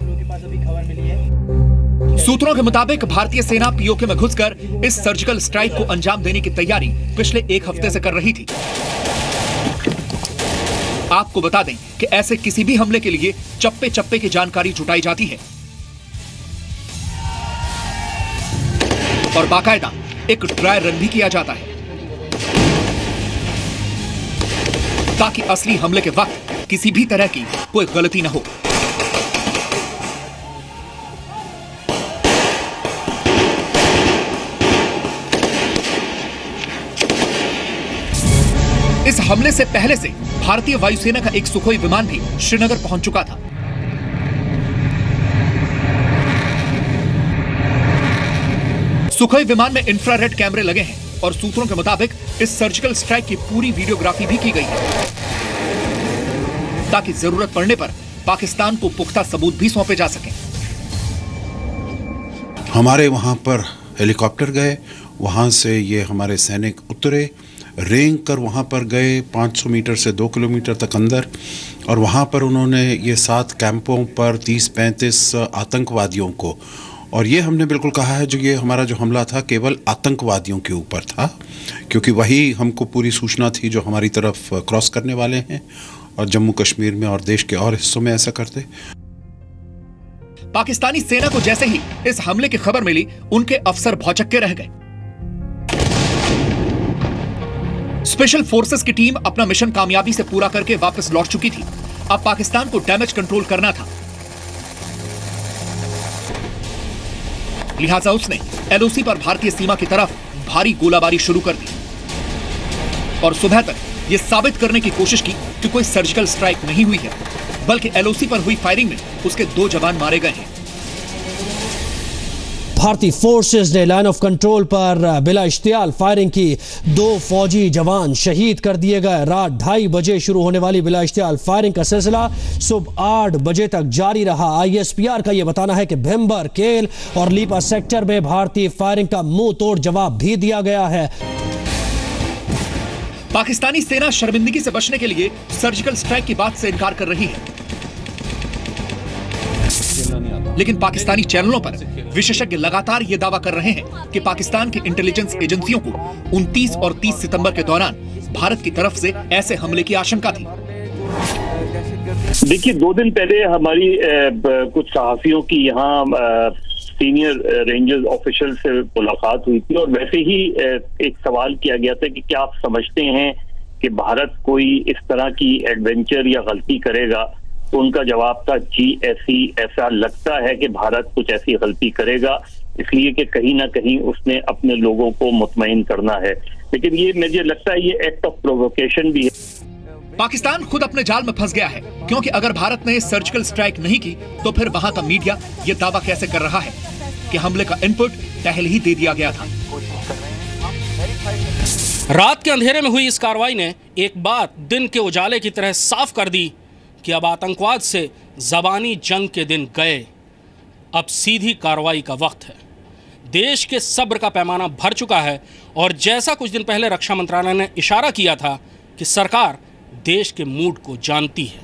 सूत्रों के मुताबिक भारतीय सेना पीओके में घुसकर इस सर्जिकल स्ट्राइक को अंजाम देने की तैयारी पिछले एक हफ्ते से कर रही थी। आपको बता दें कि ऐसे किसी भी हमले के लिए चप्पे चप्पे की जानकारी जुटाई जाती है और बाकायदा एक ड्राई रन भी किया जाता है ताकि असली हमले के वक्त किसी भी तरह की कोई गलती न हो। इस हमले से पहले से भारतीय वायुसेना का एक सुखोई विमान भी श्रीनगर पहुंच चुका था। सुखोई विमान में इंफ्रारेड कैमरे लगे हैं और सूत्रों के मुताबिक इस सर्जिकल स्ट्राइक की पूरी वीडियोग्राफी भी की गई है ताकि जरूरत पड़ने पर पाकिस्तान को पुख्ता सबूत भी सौंपे जा सकें। हमारे वहां पर हेलीकॉप्टर गए, वहां से ये हमारे सैनिक उतरे, रेंग कर वहां पर गए 500 मीटर से 2 किलोमीटर तक अंदर, और वहां पर उन्होंने ये 7 कैंपों पर 30-35 आतंकवादियों को, और ये हमने बिल्कुल कहा है जो ये हमारा जो हमला था केवल आतंकवादियों के ऊपर था, क्योंकि वही हमको पूरी सूचना थी जो हमारी तरफ क्रॉस करने वाले हैं और जम्मू कश्मीर में और देश के और हिस्सों में ऐसा करते। पाकिस्तानी सेना को जैसे ही इस हमले की खबर मिली, उनके अफसर भौचक्के रह गए। स्पेशल फोर्सेस की टीम अपना मिशन कामयाबी से पूरा करके वापस लौट चुकी थी। अब पाकिस्तान को डैमेज कंट्रोल करना था, लिहाजा उसने एलओसी पर भारतीय सीमा की तरफ भारी गोलाबारी शुरू कर दी और सुबह तक यह साबित करने की कोशिश की कि कोई सर्जिकल स्ट्राइक नहीं हुई है, बल्कि एलओसी पर हुई फायरिंग में उसके 2 जवान मारे गए हैं। भारतीय फोर्सेस ने लाइन ऑफ कंट्रोल पर बिला इश्तियाल फायरिंग की, 2 फौजी जवान शहीद कर दिए गए। रात 2:30 बजे शुरू होने वाली बिला इश्तियाल फायरिंग का सिलसिला सुबह 8 बजे तक जारी रहा। आईएसपीआर का यह बताना है कि भिम्बर, केल और लीपा सेक्टर में भारतीय फायरिंग का मुंह तोड़ जवाब भी दिया गया है। पाकिस्तानी सेना शर्मिंदगी से बचने के लिए सर्जिकल स्ट्राइक की बात से इनकार कर रही है, लेकिन पाकिस्तानी चैनलों पर विशेषज्ञ लगातार ये दावा कर रहे हैं कि पाकिस्तान की इंटेलिजेंस एजेंसियों को 29 और 30 सितंबर के दौरान भारत की तरफ से ऐसे हमले की आशंका थी। देखिए, 2 दिन पहले हमारी कुछ सहाफियों की यहाँ सीनियर रेंजर्स ऑफिशियल से मुलाकात हुई थी और वैसे ही एक सवाल किया गया था कि क्या आप समझते हैं कि भारत कोई इस तरह की एडवेंचर या गलती करेगा, तो उनका जवाब था जी ऐसा लगता है कि भारत कुछ ऐसी गलती करेगा, इसलिए कि कहीं ना कहीं उसने अपने लोगों को मुतमईन करना है। लेकिन ये मुझे लगता है ये एक्ट ऑफ प्रोवोकेशन भी है। पाकिस्तान खुद अपने जाल में फंस गया है, क्योंकि अगर भारत ने सर्जिकल स्ट्राइक नहीं की तो फिर वहां का मीडिया ये दावा कैसे कर रहा है कि हमले का इनपुट पहले ही दे दिया गया था। रात के अंधेरे में हुई इस कार्रवाई ने एक बात दिन के उजाले की तरह साफ कर दी कि अब आतंकवाद से ज़बानी जंग के दिन गए, अब सीधी कार्रवाई का वक्त है। देश के सब्र का पैमाना भर चुका है और जैसा कुछ दिन पहले रक्षा मंत्रालय ने इशारा किया था कि सरकार देश के मूड को जानती है।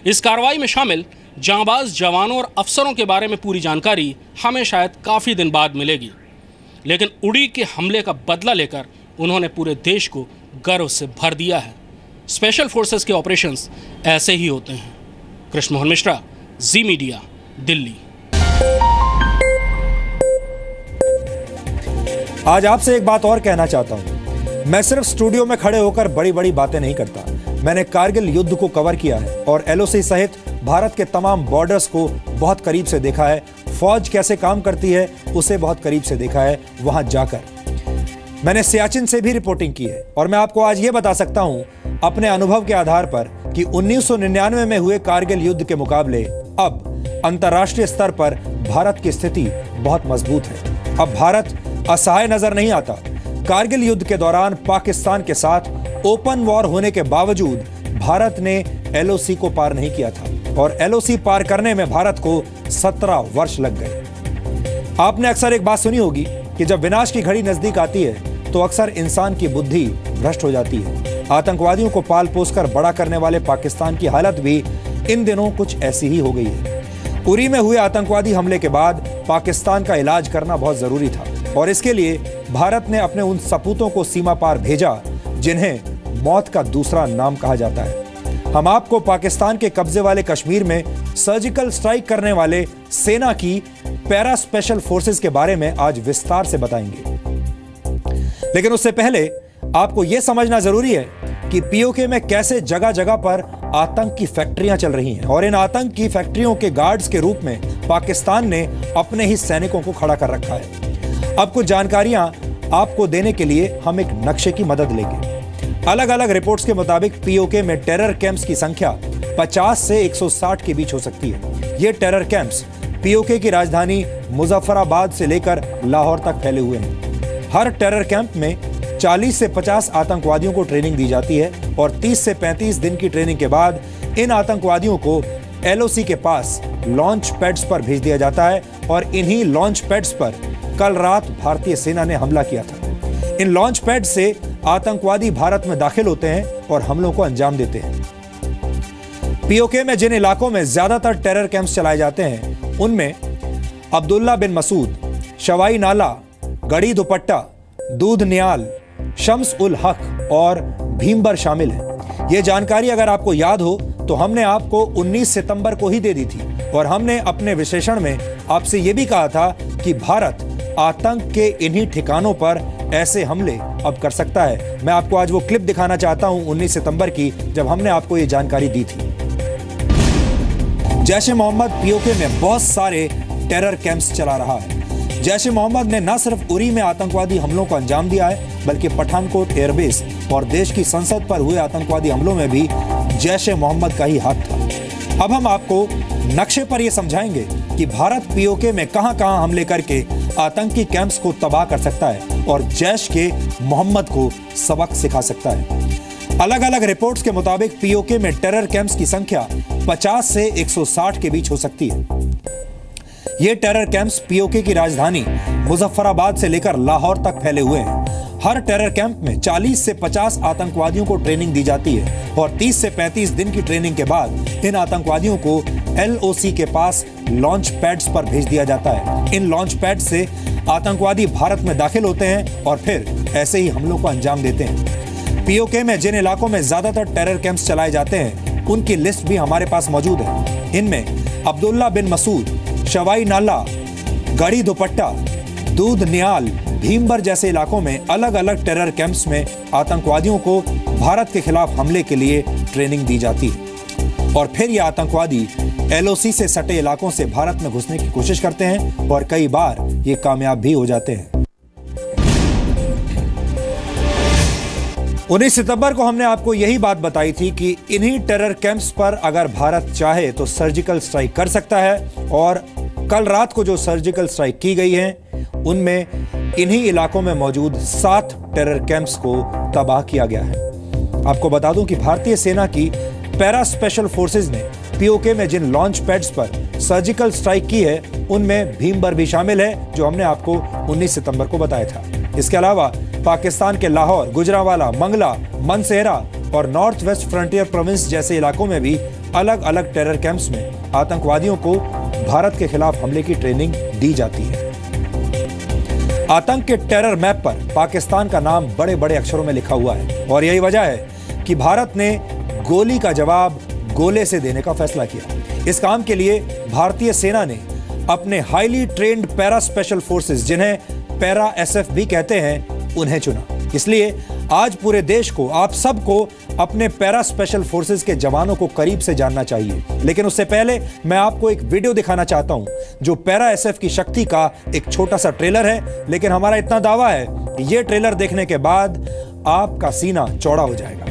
इस कार्रवाई में शामिल जांबाज जवानों और अफसरों के बारे में पूरी जानकारी हमें शायद काफ़ी दिन बाद मिलेगी, लेकिन उड़ी के हमले का बदला लेकर उन्होंने पूरे देश को गर्व से भर दिया है। स्पेशल फोर्सेस के ऑपरेशंस ऐसे ही होते हैं। कृष्ण मोहन मिश्रा, जी मीडिया, दिल्ली। आज आपसे एक बात और कहना चाहता हूं। मैं सिर्फ स्टूडियो में खड़े होकर बड़ी बड़ी बातें नहीं करता। मैंने कारगिल युद्ध को कवर किया है और LOC सहित भारत के तमाम बॉर्डर्स को बहुत करीब से देखा है। फौज कैसे काम करती है उसे बहुत करीब से देखा है वहां जाकर। मैंने सियाचिन से भी रिपोर्टिंग की है और मैं आपको आज ये बता सकता हूं अपने अनुभव के आधार पर कि 1999 में हुए कारगिल युद्ध के मुकाबले अब अंतर्राष्ट्रीय स्तर पर भारत की स्थिति बहुत मजबूत है। अब भारत असहाय नजर नहीं आता। कारगिल युद्ध के दौरान पाकिस्तान के साथ ओपन वॉर होने के बावजूद भारत ने LOC को पार नहीं किया था और LOC पार करने में भारत को 17 वर्ष लग गए। आपने अक्सर एक बात सुनी होगी कि जब विनाश की घड़ी नजदीक आती है तो अक्सर इंसान की बुद्धि भ्रष्ट हो जाती है। आतंकवादियों को पाल पोसकर बड़ा करने वाले पाकिस्तान की हालत भी इन दिनों कुछ ऐसी ही हो गई है। उरी में हुए आतंकवादी हमले के बाद पाकिस्तान का इलाज करना बहुत जरूरी था और इसके लिए भारत ने अपने उन सपूतों को सीमा पार भेजा जिन्हें मौत का दूसरा नाम कहा जाता है। हम आपको पाकिस्तान के कब्जे वाले कश्मीर में सर्जिकल स्ट्राइक करने वाले सेना की पैरा स्पेशल फोर्सेस के बारे में आज विस्तार से बताएंगे। लेकिन उससे पहले आपको यह समझना जरूरी है कि POK में कैसे जगह जगह पर आतंक की फैक्ट्रियां चल रही हैं और इन आतंक की फैक्ट्रियों के गार्ड्स के रूप में पाकिस्तान ने अपने ही सैनिकों को खड़ा कर रखा है। अब कुछ जानकारियां आपको देने के लिए हम एक नक्शे की मदद लेंगे। अलग अलग रिपोर्ट्स के मुताबिक POK में टेरर कैंप्स की संख्या 50 से 160 के बीच हो सकती है। ये टेरर कैंप्स POK की राजधानी मुजफ्फराबाद से लेकर लाहौर तक फैले हुए हैं। हर टेरर कैंप में 40 से 50 आतंकवादियों को ट्रेनिंग दी जाती है और 30 से 35 दिन की ट्रेनिंग के बाद इन आतंकवादियों को LOC के पास लॉन्च पैड्स पर भेज दिया जाता है और इन्हीं लॉन्च पैड्स पर कल रात भारतीय सेना ने हमला किया था। इन लॉन्च पैड से आतंकवादी भारत में दाखिल होते हैं और हमलों को अंजाम देते हैं। POK में जिन इलाकों में ज्यादातर टेरर कैंप्स चलाए जाते हैं उनमें अब्दुल्ला बिन मसूद, शवाई नाला, गड़ी दुपट्टा, दूध नियाल, शम्स उल हक और भीमबर शामिल हैं। ये जानकारी अगर आपको याद हो तो हमने आपको 19 सितंबर को ही दे दी थी और हमने अपने विश्लेषण में आपसे यह भी कहा था कि भारत आतंक के इन्हीं ठिकानों पर ऐसे हमले अब कर सकता है। मैं आपको आज वो क्लिप दिखाना चाहता हूं 19 सितंबर की, जब हमने आपको ये जानकारी दी थी। जैश-ए-मोहम्मद POK में बहुत सारे टेरर कैंप्स चला रहा है। जैश-ए-मोहम्मद ने न सिर्फ उरी में आतंकवादी हमलों को अंजाम दिया है बल्कि पठानकोट एयरबेस और देश की संसद पर हुए आतंकवादी हमलों में भी जैश-ए-मोहम्मद का ही हाथ था। अब हम आपको नक्शे पर यह समझाएंगे कि भारत POK में कहां-कहां हमले करके आतंकी कैंप्स को तबाह कर सकता है और जैश के मोहम्मद को सबक सिखा सकता है। अलग अलग रिपोर्ट्स के मुताबिक POK में टेरर कैंप्स की संख्या 50 से 160 के बीच हो सकती है। ये टेरर कैंप्स POK की राजधानी मुजफ्फराबाद से लेकर लाहौर तक फैले हुए हैं। हर टेरर कैंप में 40 से 50 आतंकवादियों को ट्रेनिंग दी जाती है और 30 से 35 दिन की ट्रेनिंग के बाद इन आतंकवादियों को LOC के पास लॉन्च पैड्स पर भेज दिया जाता है। इन लॉन्च पैड से आतंकवादी भारत में दाखिल होते हैं और फिर ऐसे ही हमलों को अंजाम देते हैं। POK में जिन इलाकों में ज्यादातर टेरर कैंप्स चलाए जाते हैं उनकी लिस्ट भी हमारे पास मौजूद है। इनमें अब्दुल्ला बिन मसूद, शवाई नाला, गड़ी दुपट्टा, दूध नियाल, भीमबर जैसे इलाकों में अलग अलग टेरर कैंप्स में आतंकवादियों को भारत के खिलाफ हमले के लिए ट्रेनिंग दी जाती है और फिर ये आतंकवादी LOC से सटे इलाकों से भारत में घुसने की कोशिश करते हैं और कई बार ये कामयाब भी हो जाते हैं। 19 सितंबर को हमने आपको यही बात बताई थी कि इन्हीं टेरर कैंप्स पर अगर भारत चाहे तो सर्जिकल स्ट्राइक कर सकता है और कल रात को जो सर्जिकल स्ट्राइक की गई है उनमें इन्हीं इलाकों में मौजूद 7 टेरर कैंप्स को तबाह किया गया है। आपको बता दूं कि भारतीय सेना की पैरा स्पेशल फोर्सेज ने POK में जिन लॉन्च पैड्स पर सर्जिकल स्ट्राइक की है उनमें भीमबर भी शामिल है, जो हमने आपको 19 सितंबर को बताया था। इसके अलावा पाकिस्तान के लाहौर, गुजरांवाला, मंगला, मनसेरा और नॉर्थ वेस्ट फ्रंटियर प्रोविंस जैसे इलाकों में भी अलग अलग टेरर कैंप्स में आतंकवादियों को भारत के खिलाफ हमले की ट्रेनिंग दी जाती है। आतंक के टेरर मैप पर पाकिस्तान का नाम बड़े बड़े अक्षरों में लिखा हुआ है और यही वजह है कि भारत ने गोली का जवाब गोले से देने का फैसला किया। इस काम के लिए भारतीय सेना ने अपने highly trained para special forces, जिन्हें पैरा एसएफ भी कहते हैं, उन्हें चुना। इसलिए आज पूरे देश को, आप सबको अपने पैरा स्पेशल फोर्सेस के जवानों को करीब से जानना चाहिए। लेकिन उससे पहले मैं आपको एक वीडियो दिखाना चाहता हूं जो पैरा एसएफ की शक्ति का एक छोटा सा ट्रेलर है। लेकिन हमारा इतना दावा है कि यह ट्रेलर देखने के बाद आपका सीना चौड़ा हो जाएगा।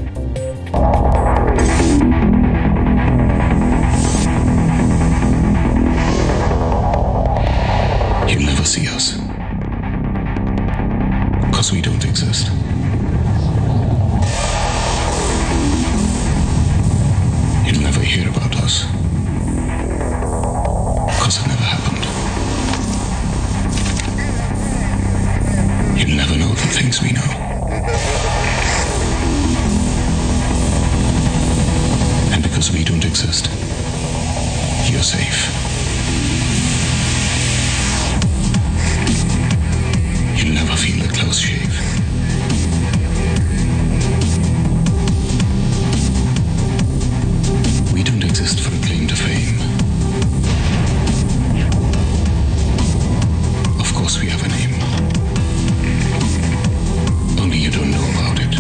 You'll never see us because we don't exist. You'll never hear about us because it never happened. You'll never know the things we know. And because we don't exist, you're safe. You'll never feel a close shave. We don't exist for a claim to fame. Of course we have a name. Only you don't know about it.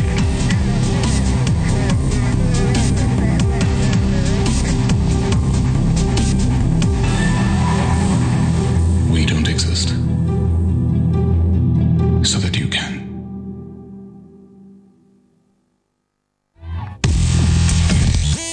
We don't exist so that you can.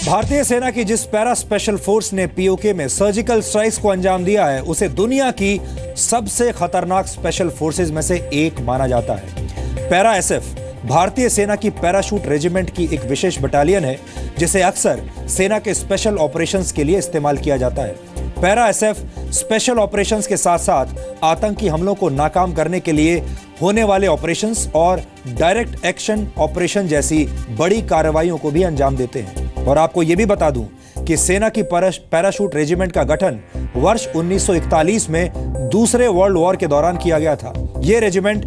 भारतीय सेना की जिस पैरा स्पेशल फोर्स ने पीओके में सर्जिकल स्ट्राइक्स को अंजाम दिया है, उसे दुनिया की सबसे खतरनाक स्पेशल फोर्सेस में से एक माना जाता है। पैरा एसएफ भारतीय सेना की पैराशूट रेजिमेंट की एक विशेष बटालियन है, जिसे अक्सर सेना के स्पेशल ऑपरेशंस के लिए इस्तेमाल किया जाता है। पैरा एसएफ स्पेशल ऑपरेशंस के साथ साथ आतंकी हमलों को नाकाम करने के लिए होने वाले ऑपरेशंस और डायरेक्ट एक्शन ऑपरेशन जैसी बड़ी कार्रवाइयों को भी अंजाम देते हैं। और आपको यह भी बता दूं कि सेना की पैराशूट रेजिमेंट का गठन वर्ष 1941 में दूसरे वर्ल्ड वॉर के दौरान किया गया था। यह रेजिमेंट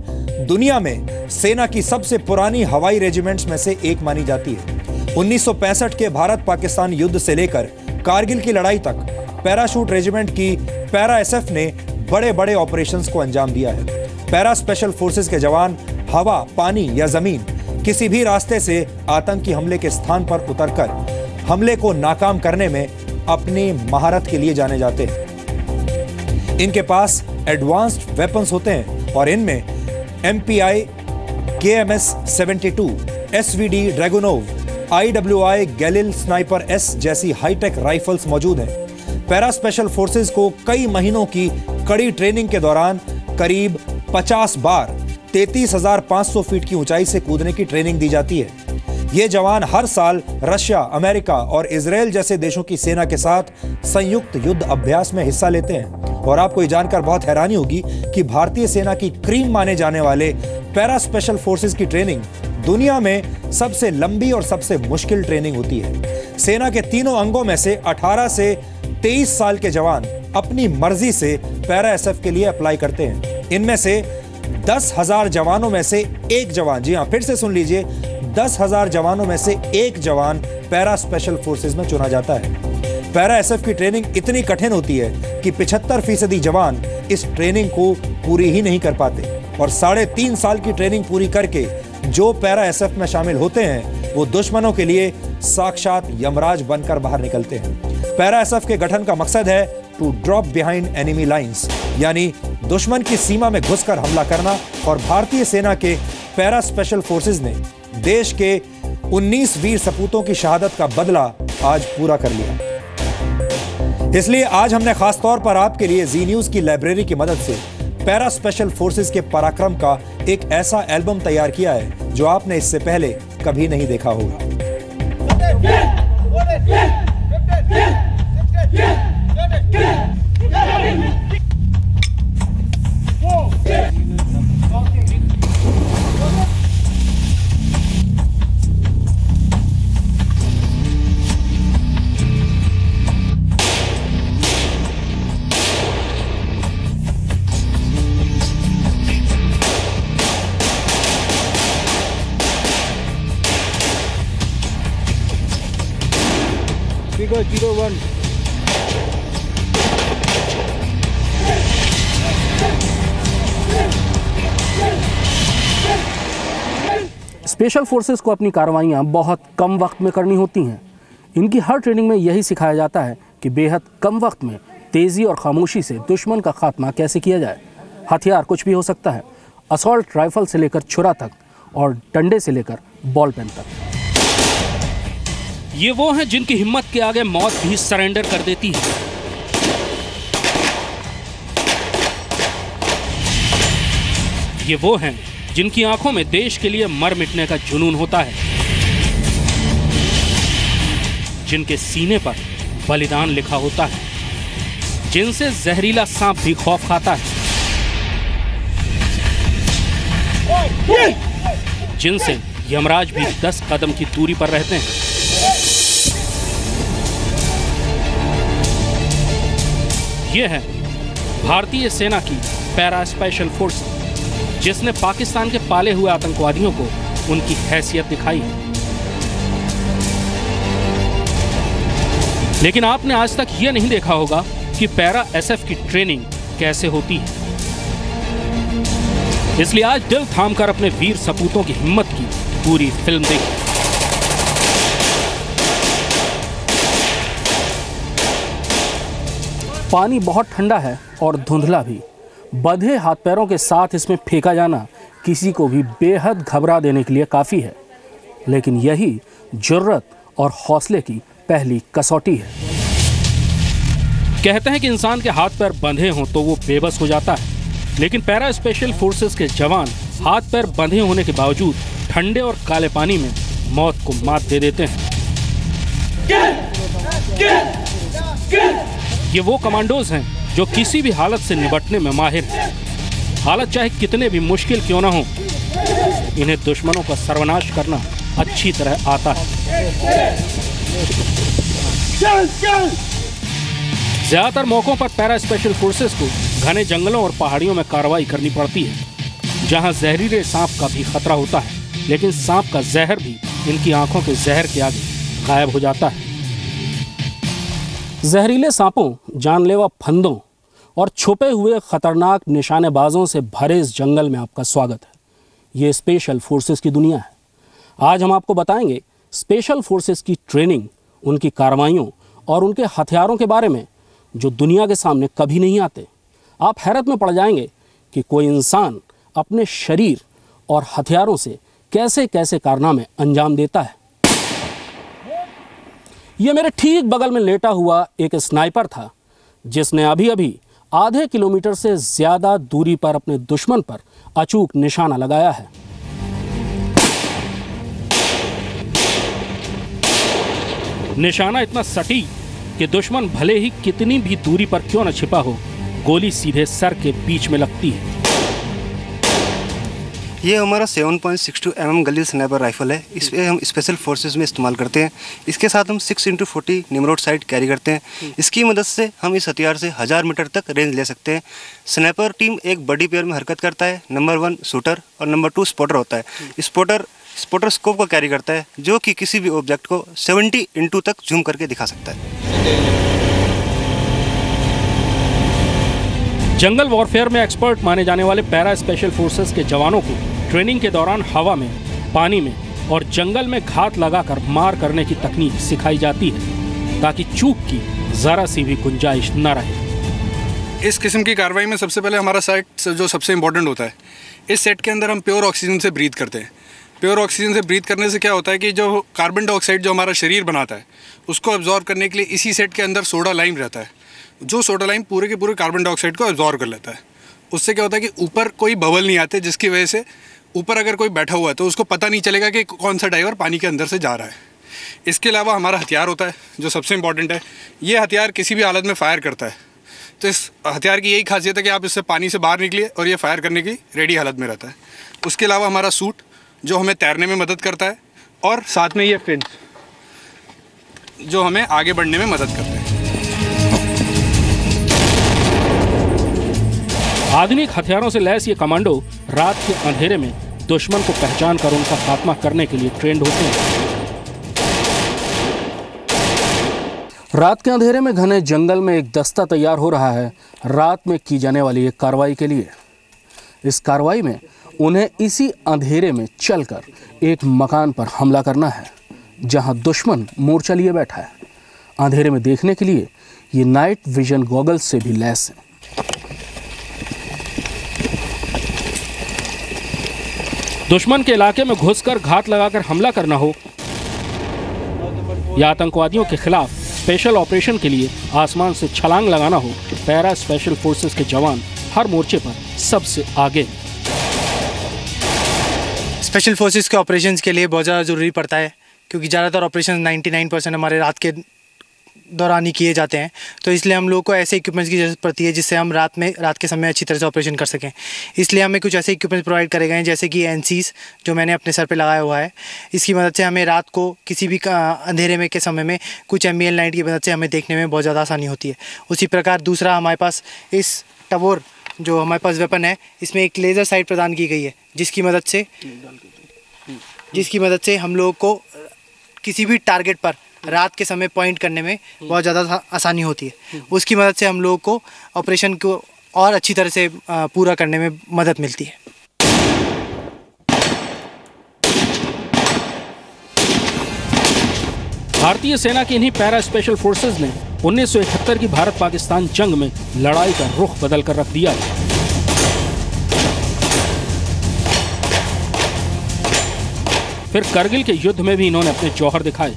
दुनिया में सेना की सबसे पुरानी हवाई रेजिमेंट्स में से एक मानी जाती है। 1965 के भारत पाकिस्तान युद्ध से लेकर कारगिल की लड़ाई तक पैराशूट रेजिमेंट की पैरा एसएफ ने बड़े बड़े ऑपरेशंस को अंजाम दिया है। पैरा स्पेशल फोर्सेस के जवान हवा, पानी या जमीन किसी भी रास्ते से आतंकी हमले के स्थान पर उतरकर हमले को नाकाम करने में अपनी महारत के लिए जाने जाते हैं। इनके पास एडवांस्ड वेपन्स होते हैं और इनमें MPI KMS-72, SVD Dragunov, IWI Galil sniper S जैसी हाईटेक राइफल्स मौजूद हैं। पैरा स्पेशल फोर्सेस को कई महीनों की कड़ी ट्रेनिंग के दौरान करीब 50 बार 33,500 फीट की ऊंचाई से कूदने की ट्रेनिंग दी जाती है। ये जवान हर साल रशिया, अमेरिका और इजराइल जैसे देशों की सेना के साथ संयुक्त युद्ध अभ्यास में हिस्सा लेते हैं। और आपको ये जानकर बहुत हैरानी होगी कि भारतीय सेना की क्रीम माने जाने वाले पैरा स्पेशल फोर्सेस की ट्रेनिंग दुनिया में सबसे लंबी और सबसे मुश्किल ट्रेनिंग होती है। सेना के तीनों अंगों में से 18 से 23 साल के जवान अपनी मर्जी से पैरा एसएफ के लिए अप्लाई करते हैं। इनमें से 10,000 जवानों में से एक जवान, जी हां फिर से सुन लीजिए, 10,000 जवानों में से एक जवान पैरा स्पेशल फोर्सेस में चुना जाता है। पैरा एसएफ की ट्रेनिंग इतनी कठिन होती है कि 75% जवान इस ट्रेनिंग को पूरी ही नहीं कर पाते और 3.5 साल की ट्रेनिंग पूरी करके जो पैरा एसएफ में शामिल होते हैं वो दुश्मनों के लिए साक्षात यमराज बनकर बाहर निकलते हैं। पैरा एसएफ के गठन का मकसद है to drop behind enemy lines, यानी दुश्मन की सीमा में घुसकर हमला करना। और भारतीय सेना के पैरा स्पेशल फोर्सेस ने देश के 19 वीर सपूतों की शहादत का बदला आज पूरा कर लिया। इसलिए आज हमने खास तौर पर आपके लिए जी न्यूज की लाइब्रेरी की मदद से पैरा स्पेशल फोर्सेस के पराक्रम का एक ऐसा एल्बम तैयार किया है जो आपने इससे पहले कभी नहीं देखा होगा। 01. स्पेशल फोर्सेस को अपनी कार्रवाइयाँ बहुत कम वक्त में करनी होती हैं। इनकी हर ट्रेनिंग में यही सिखाया जाता है कि बेहद कम वक्त में तेज़ी और खामोशी से दुश्मन का खात्मा कैसे किया जाए। हथियार कुछ भी हो सकता है, असॉल्ट राइफल से लेकर छुरा तक और डंडे से लेकर बॉल पेन तक। ये वो हैं जिनकी हिम्मत के आगे मौत भी सरेंडर कर देती है। ये वो हैं जिनकी आंखों में देश के लिए मर मिटने का जुनून होता है, जिनके सीने पर बलिदान लिखा होता है, जिनसे जहरीला सांप भी खौफ खाता है, जिनसे यमराज भी 10 कदम की दूरी पर रहते हैं। यह है भारतीय सेना की पैरा स्पेशल फोर्स, जिसने पाकिस्तान के पाले हुए आतंकवादियों को उनकी हैसियत दिखाई है। लेकिन आपने आज तक यह नहीं देखा होगा कि पैरा एसएफ की ट्रेनिंग कैसे होती है। इसलिए आज दिल थामकर अपने वीर सपूतों की हिम्मत की पूरी फिल्म देखिए। पानी बहुत ठंडा है और धुंधला भी। बंधे हाथ पैरों के साथ इसमें फेंका जाना किसी को भी बेहद घबरा देने के लिए काफ़ी है। लेकिन यही जुर्रत और हौसले की पहली कसौटी है। कहते हैं कि इंसान के हाथ पैर बंधे हों तो वो बेबस हो जाता है, लेकिन पैरा स्पेशल फोर्सेस के जवान हाथ पैर बंधे होने के बावजूद ठंडे और काले पानी में मौत को मात दे देते हैं। ये वो कमांडोज हैं जो किसी भी हालत से निपटने में माहिर हैं। हालत चाहे कितने भी मुश्किल क्यों ना हो, इन्हें दुश्मनों का सर्वनाश करना अच्छी तरह आता है। ज्यादातर मौकों पर पैरा स्पेशल फोर्सेस को घने जंगलों और पहाड़ियों में कार्रवाई करनी पड़ती है, जहां जहरीले सांप का भी खतरा होता है, लेकिन सांप का जहर भी इनकी आंखों के जहर के आगे गायब हो जाता है। जहरीले सांपों, जानलेवा फंदों और छुपे हुए खतरनाक निशानेबाजों से भरे इस जंगल में आपका स्वागत है। ये स्पेशल फोर्सेस की दुनिया है। आज हम आपको बताएंगे स्पेशल फोर्सेस की ट्रेनिंग, उनकी कार्रवाइयों और उनके हथियारों के बारे में, जो दुनिया के सामने कभी नहीं आते। आप हैरत में पड़ जाएंगे कि कोई इंसान अपने शरीर और हथियारों से कैसे कैसे कारनामे अंजाम देता है। यह मेरे ठीक बगल में लेटा हुआ एक स्नाइपर था, जिसने अभी अभी आधे किलोमीटर से ज्यादा दूरी पर अपने दुश्मन पर अचूक निशाना लगाया है। निशाना इतना सटीक कि दुश्मन भले ही कितनी भी दूरी पर क्यों न छिपा हो, गोली सीधे सर के बीच में लगती है। ये हमारा 7.62 mm गलील स्नाइपर राइफल है। इसे हम स्पेशल फोर्सेस में इस्तेमाल करते हैं। इसके साथ हम 6x40 निमरोड साइट कैरी करते हैं। इसकी मदद से हम इस हथियार से 1000 मीटर तक रेंज ले सकते हैं। स्नाइपर टीम एक बड़ी पेयर में हरकत करता है। नंबर 1 शूटर और नंबर 2 स्पॉटर होता है। स्पॉटर स्कोप को कैरी करता है, जो कि किसी भी ऑब्जेक्ट को 70 इंटू तक जूम करके दिखा सकता है। जंगल वॉरफेयर में एक्सपर्ट माने जाने वाले पैरा स्पेशल फोर्सेस के जवानों को ट्रेनिंग के दौरान हवा में, पानी में और जंगल में घात लगाकर मार करने की तकनीक सिखाई जाती है, ताकि चूक की जरा सी भी गुंजाइश न रहे। इस किस्म की कार्रवाई में सबसे पहले हमारा सेट जो सबसे इम्पोर्टेंट होता है, इस सेट के अंदर हम प्योर ऑक्सीजन से ब्रीथ करते हैं। प्योर ऑक्सीजन से ब्रीथ करने से क्या होता है कि जो कार्बन डाइऑक्साइड जो हमारा शरीर बनाता है, उसको एब्जॉर्ब करने के लिए इसी सेट के अंदर सोडा लाइम रहता है। जो सोडा लाइम पूरे के पूरे कार्बन डाइऑक्साइड को एब्जॉर्ब कर लेता है। उससे क्या होता है कि ऊपर कोई बबल नहीं आते, जिसकी वजह से ऊपर अगर कोई बैठा हुआ है तो उसको पता नहीं चलेगा कि कौन सा डाइवर पानी के अंदर से जा रहा है। इसके अलावा हमारा हथियार होता है जो सबसे इंपॉर्टेंट है। ये हथियार किसी भी हालत में फायर करता है। तो इस हथियार की यही खासियत है कि आप इससे पानी से बाहर निकलिए और ये फायर करने की रेडी हालत में रहता है। उसके अलावा हमारा सूट जो हमें तैरने में मदद करता है, और साथ में ये फिन्स जो हमें आगे बढ़ने में मदद करते हैं। आधुनिक हथियारों से लैस ये कमांडो रात के अंधेरे में दुश्मन को पहचान कर उनका खात्मा करने के लिए ट्रेंड होते हैं। रात के अंधेरे में घने जंगल में एक दस्ता तैयार हो रहा है रात में की जाने वाली एक कार्रवाई के लिए। इस कार्रवाई में उन्हें इसी अंधेरे में चलकर एक मकान पर हमला करना है जहां दुश्मन मोर्चा लिए बैठा है। अंधेरे में देखने के लिए ये नाइट विजन गॉगल्स से भी लैस हैं। दुश्मन के इलाके में घुसकर घात लगाकर हमला करना हो या आतंकवादियों के खिलाफ स्पेशल ऑपरेशन के लिए आसमान से छलांग लगाना हो, पैरा स्पेशल फोर्सेस के जवान हर मोर्चे पर सबसे आगे। स्पेशल फोर्सेस के ऑपरेशंस के लिए बहुत ज़्यादा ज़रूरी पड़ता है क्योंकि ज़्यादातर ऑपरेशन 99% हमारे रात के दौरान ही किए जाते हैं, तो इसलिए हम लोग को ऐसे इक्विपमेंट्स की ज़रूरत पड़ती है जिससे हम रात के समय अच्छी तरह से ऑपरेशन कर सकें। इसलिए हमें कुछ ऐसे इक्विपमेंट्स प्रोवाइड करे गए हैं जैसे कि एनसीज जो मैंने अपने सर पे लगाया हुआ है। इसकी मदद से हमें रात को किसी भी अंधेरे में के समय में कुछ एम्बिएंट लाइट की मदद से हमें देखने में बहुत ज़्यादा आसानी होती है। उसी प्रकार दूसरा हमारे पास इस टवोर जो हमारे पास वेपन है, इसमें एक लेज़र साइट प्रदान की गई है जिसकी मदद से हम लोग को किसी भी टारगेट पर रात के समय पॉइंट करने में बहुत ज़्यादा आसानी होती है। उसकी मदद से हम लोग को ऑपरेशन को और अच्छी तरह से पूरा करने में मदद मिलती है। भारतीय सेना की इन्हीं पैरा स्पेशल फोर्सेस ने 1971 की भारत पाकिस्तान जंग में लड़ाई का रुख बदल कर रख दिया। फिर करगिल के युद्ध में भी इन्होंने अपने जौहर दिखाए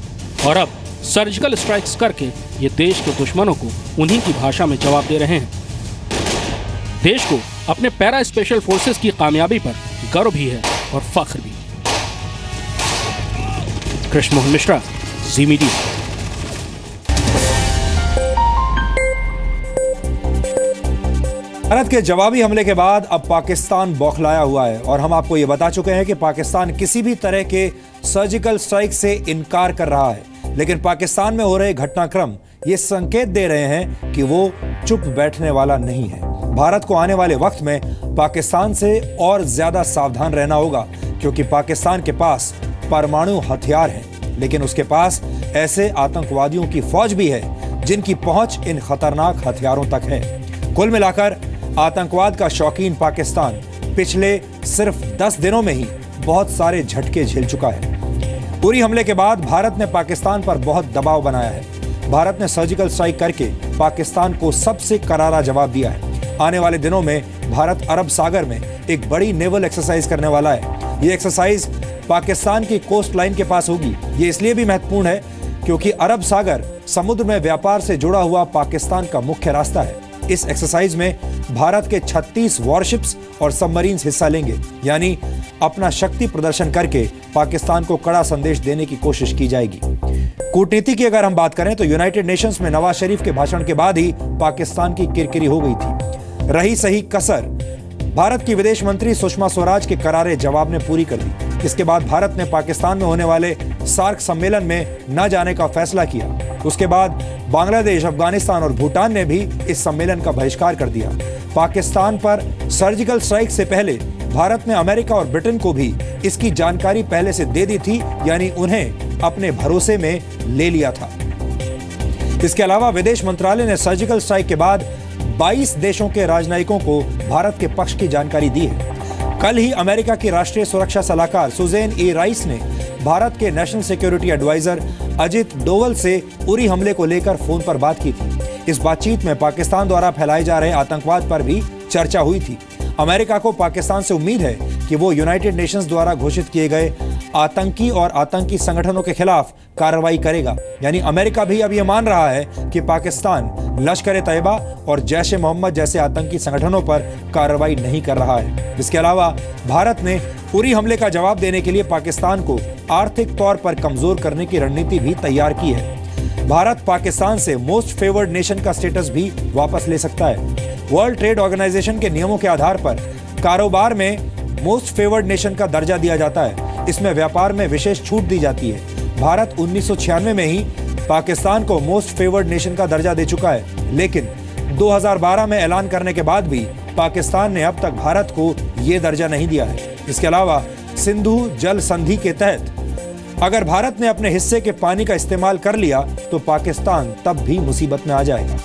और अब सर्जिकल स्ट्राइक्स करके ये देश के दुश्मनों को उन्हीं की भाषा में जवाब दे रहे हैं। देश को अपने पैरा स्पेशल फोर्सेस की कामयाबी पर गर्व भी है और फख्र भी। कृष्ण मोहन मिश्रा, जी मीडिया। भारत के जवाबी हमले के बाद अब पाकिस्तान बौखलाया हुआ है और हम आपको ये बता चुके हैं कि पाकिस्तान किसी भी तरह के सर्जिकल स्ट्राइक से इनकार कर रहा है, लेकिन पाकिस्तान में हो रहे घटनाक्रम ये संकेत दे रहे हैं कि वो चुप बैठने वाला नहीं है। भारत को आने वाले वक्त में पाकिस्तान से और ज्यादा सावधान रहना होगा क्योंकि पाकिस्तान के पास परमाणु हथियार हैं, लेकिन उसके पास ऐसे आतंकवादियों की फौज भी है जिनकी पहुंच इन खतरनाक हथियारों तक है। कुल मिलाकर आतंकवाद का शौकीन पाकिस्तान पिछले सिर्फ 10 दिनों में ही बहुत सारे झटके झेल चुका है। उरी हमले के बाद भारत ने पाकिस्तान पर बहुत दबाव बनाया है। भारत ने सर्जिकल स्ट्राइक करके पाकिस्तान को सबसे करारा जवाब दिया है। आने वाले दिनों में भारत अरब सागर में एक बड़ी नेवल एक्सरसाइज करने वाला है। ये एक्सरसाइज पाकिस्तान की कोस्ट लाइन के पास होगी। ये इसलिए भी महत्वपूर्ण है क्योंकि अरब सागर समुद्र में व्यापार से जुड़ा हुआ पाकिस्तान का मुख्य रास्ता है। इस एक्सरसाइज में भारत के 36 वॉरशिप्स और सबमरीन्स हिस्सा लेंगे, यानी अपना शक्ति प्रदर्शन करके पाकिस्तान को कड़ा संदेश देने की कोशिश की जाएगी। कूटनीति की अगर हम बात करें तो यूनाइटेड नेशंस में नवाज शरीफ के भाषण के बाद ही पाकिस्तान की किरकिरी हो गई थी। रही सही कसर भारत की विदेश मंत्री सुषमा स्वराज के करारे जवाब ने पूरी कर दी। इसके बाद भारत ने पाकिस्तान में होने वाले सार्क सम्मेलन में न जाने का फैसला किया। उसके बाद बांग्लादेश, अफगानिस्तान और भूटान ने भी इस सम्मेलन का बहिष्कार कर दिया। पाकिस्तान पर सर्जिकल स्ट्राइक से पहले भारत ने अमेरिका और ब्रिटेन को भी इसकी जानकारी पहले से दे दी थी, यानी उन्हें अपने भरोसे में ले लिया था। इसके अलावा विदेश मंत्रालय ने सर्जिकल स्ट्राइक के बाद 22 देशों के राजनयिकों को भारत के पक्ष की जानकारी दी है। कल ही अमेरिका की राष्ट्रीय सुरक्षा सलाहकार सुजैन ए राइस ने भारत के national security adviser Ajit Doval से उरी हमले को लेकर फोन पर बात की थी। इस बातचीत में पाकिस्तान द्वारा फैलाए जा रहे आतंकवाद पर भी चर्चा हुई थी। अमेरिका को पाकिस्तान से उम्मीद है कि वो यूनाइटेड नेशंस द्वारा घोषित किए गए आतंकी और आतंकी संगठनों के खिलाफ कार्रवाई करेगा। यानी अमेरिका भी अब ये मान रहा है कि पाकिस्तान लश्कर-ए-तैयबा और जैश-ए-मोहम्मद जैसे आतंकी संगठनों पर कार्रवाई नहीं कर रहा है। इसके अलावा भारत ने उरी हमले का जवाब देने के लिए पाकिस्तान को आर्थिक तौर पर कमजोर करने की रणनीति भी तैयार की है। भारत पाकिस्तान से मोस्ट फेवर्ड नेशन का स्टेटस भी वापस ले सकता है। वर्ल्ड ट्रेड ऑर्गेनाइजेशन के नियमों के आधार पर कारोबार में मोस्ट फेवर्ड नेशन का दर्जा दिया जाता है। इसमें व्यापार में विशेष छूट दी जाती है। भारत 1996 में ही पाकिस्तान को मोस्ट फेवर्ड नेशन का दर्जा दे चुका है, लेकिन 2012 में ऐलान करने के बाद भी पाकिस्तान ने अब तक भारत को ये दर्जा नहीं दिया है। इसके अलावा सिंधु जल संधि के तहत अगर भारत ने अपने हिस्से के पानी का इस्तेमाल कर लिया तो पाकिस्तान तब भी मुसीबत में आ जाएगा।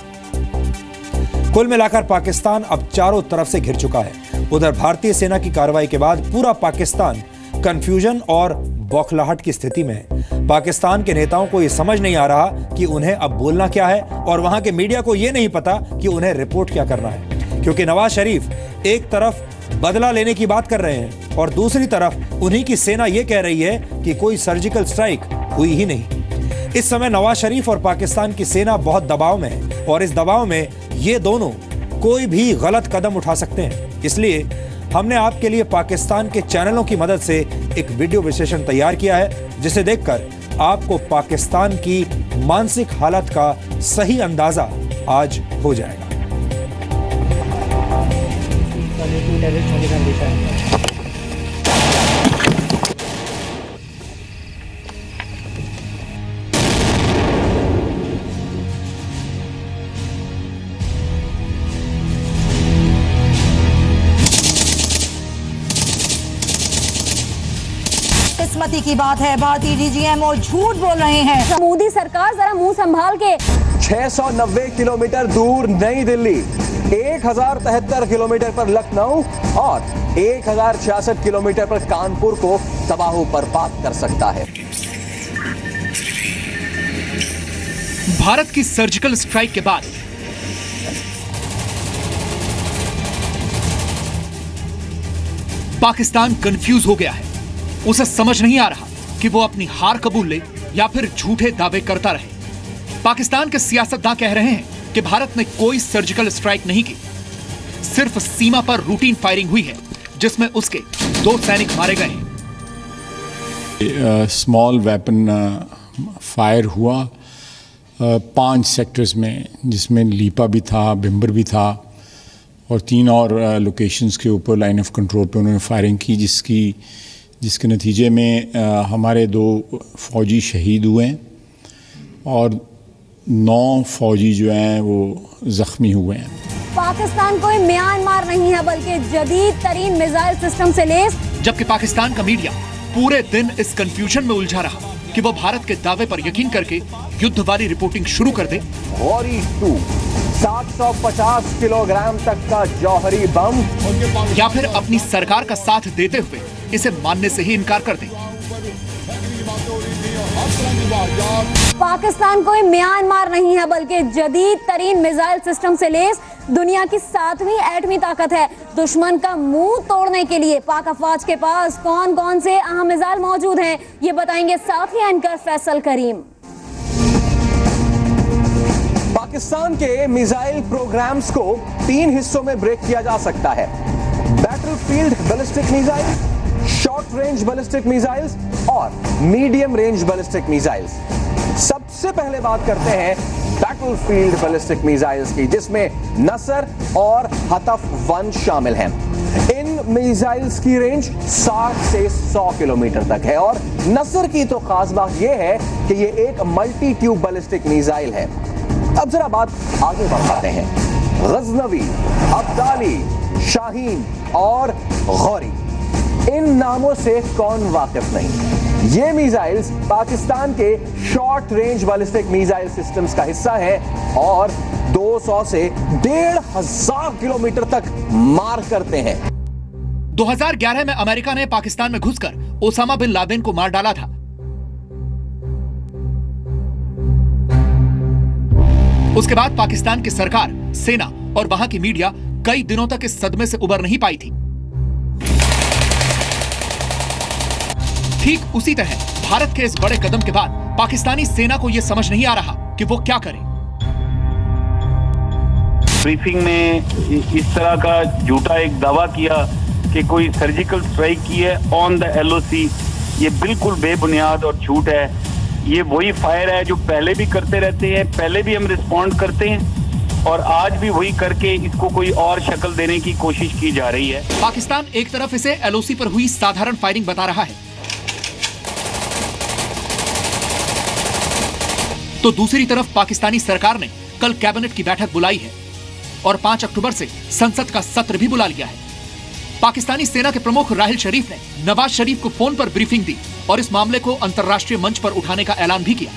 कुल मिलाकर पाकिस्तान अब चारों तरफ से घिर चुका है। उधर भारतीय सेना की कार्रवाई के बाद पूरा पाकिस्तान कंफ्यूजन और बौखलाहट की स्थिति में है। पाकिस्तान के नेताओं को यह समझ नहीं आ रहा कि उन्हें अब बोलना क्या है और वहां के मीडिया को यह नहीं पता कि उन्हें रिपोर्ट क्या करना है, क्योंकि नवाज शरीफ एक तरफ बदला लेने की बात कर रहे हैं और दूसरी तरफ उन्हीं की सेना यह कह रही है कि कोई सर्जिकल स्ट्राइक हुई ही नहीं। इस समय नवाज शरीफ और पाकिस्तान की सेना बहुत दबाव में है और इस दबाव में ये दोनों कोई भी गलत कदम उठा सकते हैं। इसलिए हमने आपके लिए पाकिस्तान के चैनलों की मदद से एक वीडियो विश्लेषण तैयार किया है, जिसे देखकर आपको पाकिस्तान की मानसिक हालत का सही अंदाजा आज हो जाएगा। किस्मती की बात है, भारतीय डीजीएमओ झूठ बोल रहे हैं। मोदी सरकार जरा मुंह संभाल के। 690 किलोमीटर दूर नई दिल्ली, 1073 किलोमीटर पर लखनऊ और 1066 किलोमीटर पर कानपुर को तबाह बर्बाद कर सकता है। भारत की सर्जिकल स्ट्राइक के बाद पाकिस्तान कंफ्यूज हो गया है। उसे समझ नहीं आ रहा कि वो अपनी हार कबूल ले या फिर झूठे दावे करता रहे। पाकिस्तान के सियासतदान कह रहे हैं कि भारत ने कोई सर्जिकल स्ट्राइक नहीं की, सिर्फ सीमा पर रूटीन फायरिंग हुई है जिसमें उसके 2 सैनिक मारे गए हैं। स्मॉल वेपन फायर हुआ 5 सेक्टर्स में, जिसमें लीपा भी था, बिम्बर भी था और 3 और लोकेशंस के ऊपर लाइन ऑफ कंट्रोल पे उन्होंने फायरिंग की, जिसके नतीजे में हमारे 2 फौजी शहीद हुए हैं और 9 फौजी जो हैं वो जख्मी हुए हैं। पाकिस्तान कोई म्यांमार नहीं है बल्कि जदीद तरीन मिसाइल सिस्टम से लैस। जबकि पाकिस्तान का मीडिया पूरे दिन इस कंफ्यूजन में उलझा रहा कि वो भारत के दावे पर यकीन करके युद्ध वाली रिपोर्टिंग शुरू कर दे। गौरी 2 750 किलोग्राम तक का जौहरी बम, या फिर अपनी सरकार का साथ देते हुए इसे मानने से ही इनकार कर दे। पाकिस्तान कोई म्यांमार नहीं है बल्कि जदीद तरीन मिसाइल सिस्टम से लैस दुनिया की 7वीं एटमी ताकत है। दुश्मन का मुंह तोड़ने के लिए पाक अफवाज के पास कौन कौन से अहम मिसाइल मौजूद हैं, ये बताएंगे साथी एंकर फैसल करीम। पाकिस्तान के मिसाइल प्रोग्राम्स को 3 हिस्सों में ब्रेक किया जा सकता है: battlefield ballistic missile, short range ballistic missiles और मीडियम रेंज बैलिस्टिक मिसाइल्स। सबसे पहले बात करते हैं बैटलफील्ड बैलिस्टिक मिसाइल्स की, जिसमें नसर और हतफ 1 शामिल हैं। इन मिसाइल्स की रेंज 60 से 100 किलोमीटर तक है और नसर की तो खास बात यह है कि यह एक मल्टी ट्यूब बैलिस्टिक मिसाइल है। अब जरा बात आगे बढ़ाते हैं। गजनवी, अब्दाली, शाहीन और गौरी, इन नामों से कौन वाकिफ नहीं। ये मिसाइल्स पाकिस्तान के short range ballistic missile systems का हिस्सा है और 200 से 1500 किलोमीटर तक मार करते हैं। 2011 में अमेरिका ने पाकिस्तान में घुसकर ओसामा बिन लादेन को मार डाला था। उसके बाद पाकिस्तान की सरकार, सेना और वहां की मीडिया कई दिनों तक इस सदमे से उबर नहीं पाई थी। ठीक उसी तरह भारत के इस बड़े कदम के बाद पाकिस्तानी सेना को यह समझ नहीं आ रहा कि वो क्या करे। ब्रीफिंग में इस तरह का झूठा एक दावा किया कि कोई सर्जिकल स्ट्राइक की है ऑन द LOC, ये बिल्कुल बेबुनियाद और झूठ है। ये वही फायर है जो पहले भी करते रहते हैं, पहले भी हम रिस्पॉन्ड करते हैं और आज भी वही करके इसको कोई और शक्ल देने की कोशिश की जा रही है। पाकिस्तान एक तरफ इसे LOC पर हुई साधारण फायरिंग बता रहा है तो दूसरी तरफ पाकिस्तानी सरकार ने कल कैबिनेट की बैठक बुलाई है और 5 अक्टूबर से संसद का सत्र भी बुला लिया है। पाकिस्तानी सेना के प्रमुख राहिल शरीफ ने नवाज शरीफ को फोन पर ब्रीफिंग दी और इस मामले को अंतर्राष्ट्रीय मंच पर उठाने का ऐलान भी किया।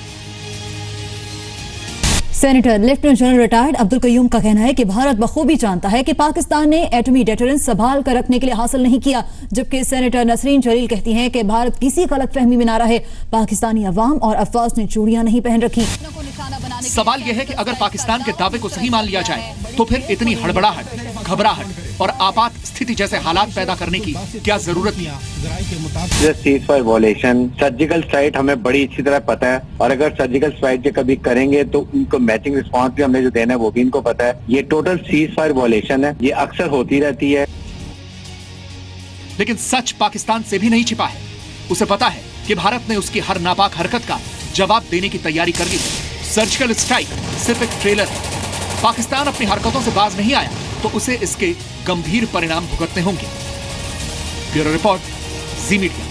Senator lieutenant general retired Abdul Qayyum का कहना है कि भारत बखूबी जानता है कि पाकिस्तान ने एटमी डेटरेंस संभाल कर रखने के लिए हासिल नहीं किया, जबकि सेनेटर नसरीन जलील कहती हैं कि भारत किसी गलतफहमी में ना रहे, पाकिस्तानी अवाम और अफवाज ने चूड़ियां नहीं पहन रखी। सवाल यह है कि अगर पाकिस्तान के दावे को सही मान लिया जाए तो फिर इतनी हड़बड़ाहट, घबराहट और आपात स्थिति जैसे हालात पैदा करने की क्या जरूरत है? सीज़फायर वॉयलेशन, सर्जिकल स्ट्राइक हमें बड़ी अच्छी तरह पता है, और अगर सर्जिकल स्ट्राइक जो कभी करेंगे तो उनको मैचिंग रिस्पांस भी हमने जो देना है वो भी इनको पता है। ये टोटल सीज़फायर वॉयलेशन है, ये अक्सर होती रहती है। लेकिन सच पाकिस्तान से भी नहीं छिपा है। उसे पता है कि भारत ने उसकी हर नापाक हरकत का जवाब देने की तैयारी कर ली है। सर्जिकल स्ट्राइक सिर्फ एक ट्रेलर है। पाकिस्तान अपनी हरकतों से बाज नहीं आया तो उसे इसके गंभीर परिणाम भुगतने होंगे। ब्यूरो रिपोर्ट, जी मीडिया।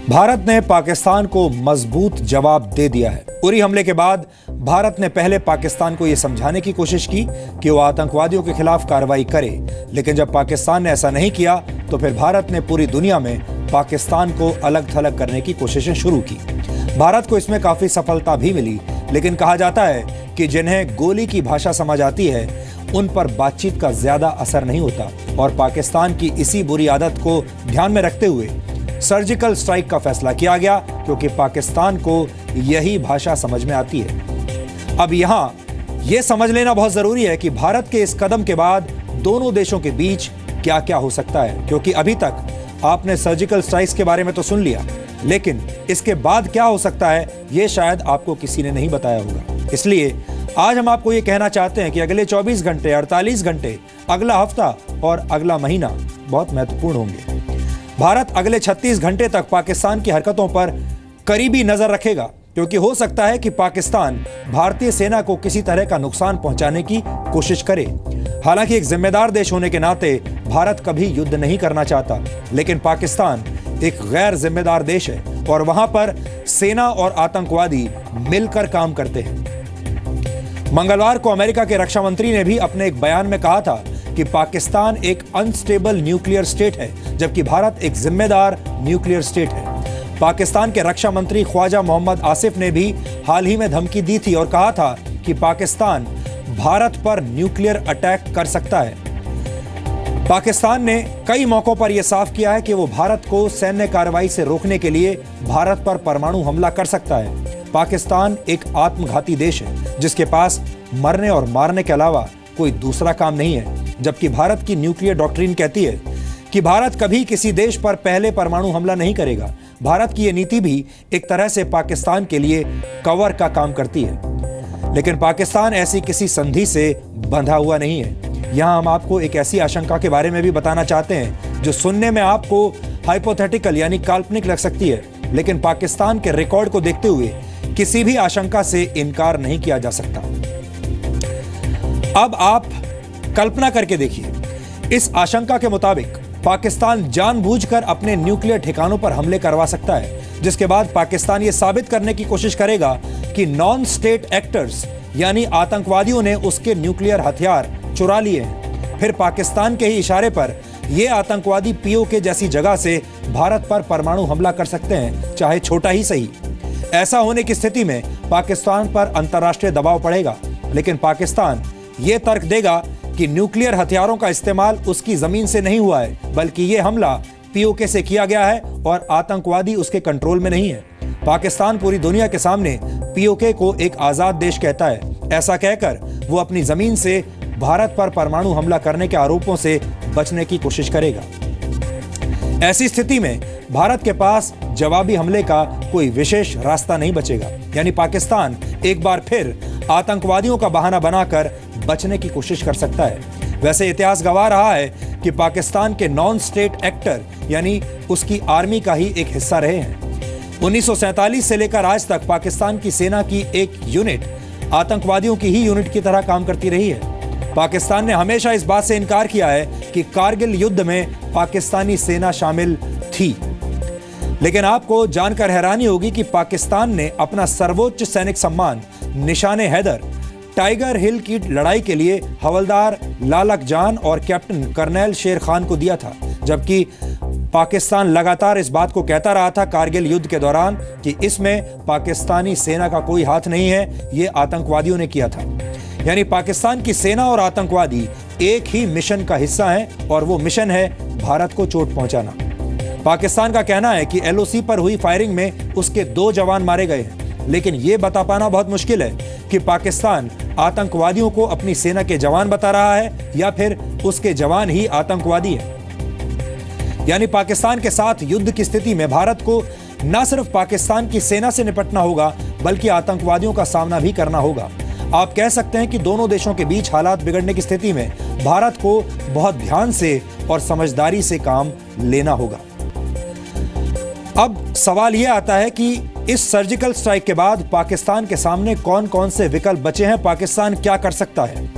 भारत ने पाकिस्तान को मजबूत जवाब दे दिया है। उरी हमले के बाद भारत ने पहले पाकिस्तान को यह समझाने की कोशिश की कि वो आतंकवादियों के खिलाफ कार्रवाई करे, लेकिन जब पाकिस्तान ने ऐसा नहीं किया तो फिर भारत ने पूरी दुनिया में पाकिस्तान को अलग थलग करने की कोशिशें शुरू की। भारत को इसमें काफी सफलता भी मिली, लेकिन कहा जाता है कि जिन्हें गोली की भाषा समझ आती है उन पर बातचीत का ज्यादा असर नहीं होता, और पाकिस्तान की इसी बुरी आदत को ध्यान में रखते हुए सर्जिकल स्ट्राइक का फैसला किया गया, क्योंकि पाकिस्तान को यही भाषा समझ में आती है। अब यहाँ यह समझ लेना बहुत जरूरी है कि भारत के इस कदम के बाद दोनों देशों के बीच क्या क्या हो सकता है, क्योंकि अभी तक आपने सर्जिकल स्ट्राइक्स के बारे में तो सुन लिया, लेकिन इसके बाद क्या हो सकता है ये शायद आपको किसी ने नहीं बताया होगा। इसलिए आज हम आपको ये कहना चाहते हैं कि अगले 24 घंटे, 48 घंटे, अगला हफ्ता और अगला महीना बहुत महत्वपूर्ण होंगे। भारत अगले 36 घंटे तक पाकिस्तान की हरकतों पर करीबी नजर रखेगा, क्योंकि हो सकता है कि पाकिस्तान भारतीय सेना को किसी तरह का नुकसान पहुंचाने की कोशिश करे। हालांकि एक जिम्मेदार देश होने के नाते भारत कभी युद्ध नहीं करना चाहता, लेकिन पाकिस्तान एक गैर जिम्मेदार देश है और वहां पर सेना और आतंकवादी मिलकर काम करते हैं। मंगलवार को अमेरिका के रक्षा मंत्री ने भी अपने एक बयान में कहा था कि पाकिस्तान एक अनस्टेबल न्यूक्लियर स्टेट है, जबकि भारत एक जिम्मेदार न्यूक्लियर स्टेट है। पाकिस्तान के रक्षा मंत्री ख्वाजा मोहम्मद आसिफ ने भी हाल ही में धमकी दी थी और कहा था कि पाकिस्तान भारत पर न्यूक्लियर अटैक कर सकता है। पाकिस्तान ने कई मौकों पर यह साफ किया है कि वो भारत को सैन्य कार्रवाई से रोकने के लिए भारत पर परमाणु हमला कर सकता है। पाकिस्तान एक आत्मघाती देश है जिसके पास मरने और मारने के अलावा कोई दूसरा काम नहीं है, जबकि भारत की न्यूक्लियर डॉक्ट्रिन कहती है कि भारत कभी किसी देश पर पहले परमाणु हमला नहीं करेगा। भारत की यह नीति भी एक तरह से पाकिस्तान के लिए कवर का काम करती है, लेकिन पाकिस्तान ऐसी किसी संधि से बंधा हुआ नहीं है। यहाँ हम आपको एक ऐसी आशंका के बारे में भी बताना चाहते हैं जो सुनने में आपको हाइपोथेटिकल यानी काल्पनिक लग सकती है, लेकिन पाकिस्तान के रिकॉर्ड को देखते हुए किसी भी आशंका से इनकार नहीं किया जा सकता। अब आप कल्पना करके देखिए, इस आशंका के मुताबिक पाकिस्तान जानबूझकर अपने न्यूक्लियर ठिकानों पर हमले करवा सकता है, जिसके बाद पाकिस्तान यह साबित करने की कोशिश करेगा कि नॉन स्टेट एक्टर्स यानी आतंकवादियों ने उसके न्यूक्लियर हथियार चुरा लिए हैं। फिर पाकिस्तान के ही इशारे पर यह आतंकवादी पीओके जैसी जगह से भारत पर परमाणु हमला कर सकते हैं, चाहे छोटा ही सही। ऐसा होने की स्थिति में पाकिस्तान पर अंतर्राष्ट्रीय दबाव पड़ेगा, लेकिन पाकिस्तान यह तर्क देगा कि न्यूक्लियर हथियारों का इस्तेमाल उसकी जमीन से नहीं हुआ है, बल्कि यह हमला पीओके से किया गया है और आतंकवादी उसके कंट्रोल में नहीं है। पाकिस्तान पूरी दुनिया के सामने पीओके को एक आजाद देश कहता है। ऐसा कहकर वो अपनी जमीन से भारत पर परमाणु हमला करने के आरोपों से बचने की कोशिश करेगा। ऐसी स्थिति में भारत के पास जवाबी हमले का कोई विशेष रास्ता नहीं बचेगा, यानी पाकिस्तान एक बार फिर आतंकवादियों का बहाना बनाकर बचने की कोशिश कर सकता है। वैसे इतिहास गवाह रहा है कि पाकिस्तान के नॉन स्टेट एक्टर यानी उसकी आर्मी का ही एक हिस्सा रहे हैं। 1947 से लेकर आज तक पाकिस्तान की सेना की एक यूनिट आतंकवादियों की ही यूनिट की तरह काम करती रही है। पाकिस्तान ने हमेशा इस बात से इनकार किया है कि कारगिल युद्ध में पाकिस्तानी सेना शामिल थी, लेकिन आपको जानकर हैरानी होगी कि पाकिस्तान ने अपना सर्वोच्च सैनिक सम्मान निशाने हैदर टाइगर हिल की लड़ाई के लिए हवलदार लालक जान और कैप्टन कर्नल शेर खान को दिया था, जबकि पाकिस्तान लगातार इस बात को कहता रहा था कारगिल युद्ध के दौरान कि इसमें पाकिस्तानी सेना का कोई हाथ नहीं है, ये आतंकवादियों ने किया था। यानी पाकिस्तान की सेना और आतंकवादी एक ही मिशन का हिस्सा हैं और वो मिशन है भारत को चोट पहुंचाना। पाकिस्तान का कहना है कि एलओसी पर हुई फायरिंग में उसके 2 जवान मारे गए हैं, लेकिन ये बता पाना बहुत मुश्किल है कि पाकिस्तान आतंकवादियों को अपनी सेना के जवान बता रहा है या फिर उसके जवान ही आतंकवादी हैं। यानी पाकिस्तान के साथ युद्ध की स्थिति में भारत को न सिर्फ पाकिस्तान की सेना से निपटना होगा बल्कि आतंकवादियों का सामना भी करना होगा। आप कह सकते हैं कि दोनों देशों के बीच हालात बिगड़ने की स्थिति में भारत को बहुत ध्यान से और समझदारी से काम लेना होगा। अब सवाल यह आता है कि इस सर्जिकल स्ट्राइक के बाद पाकिस्तान के सामने कौन कौन से विकल्प बचे हैं, पाकिस्तान क्या कर सकता है,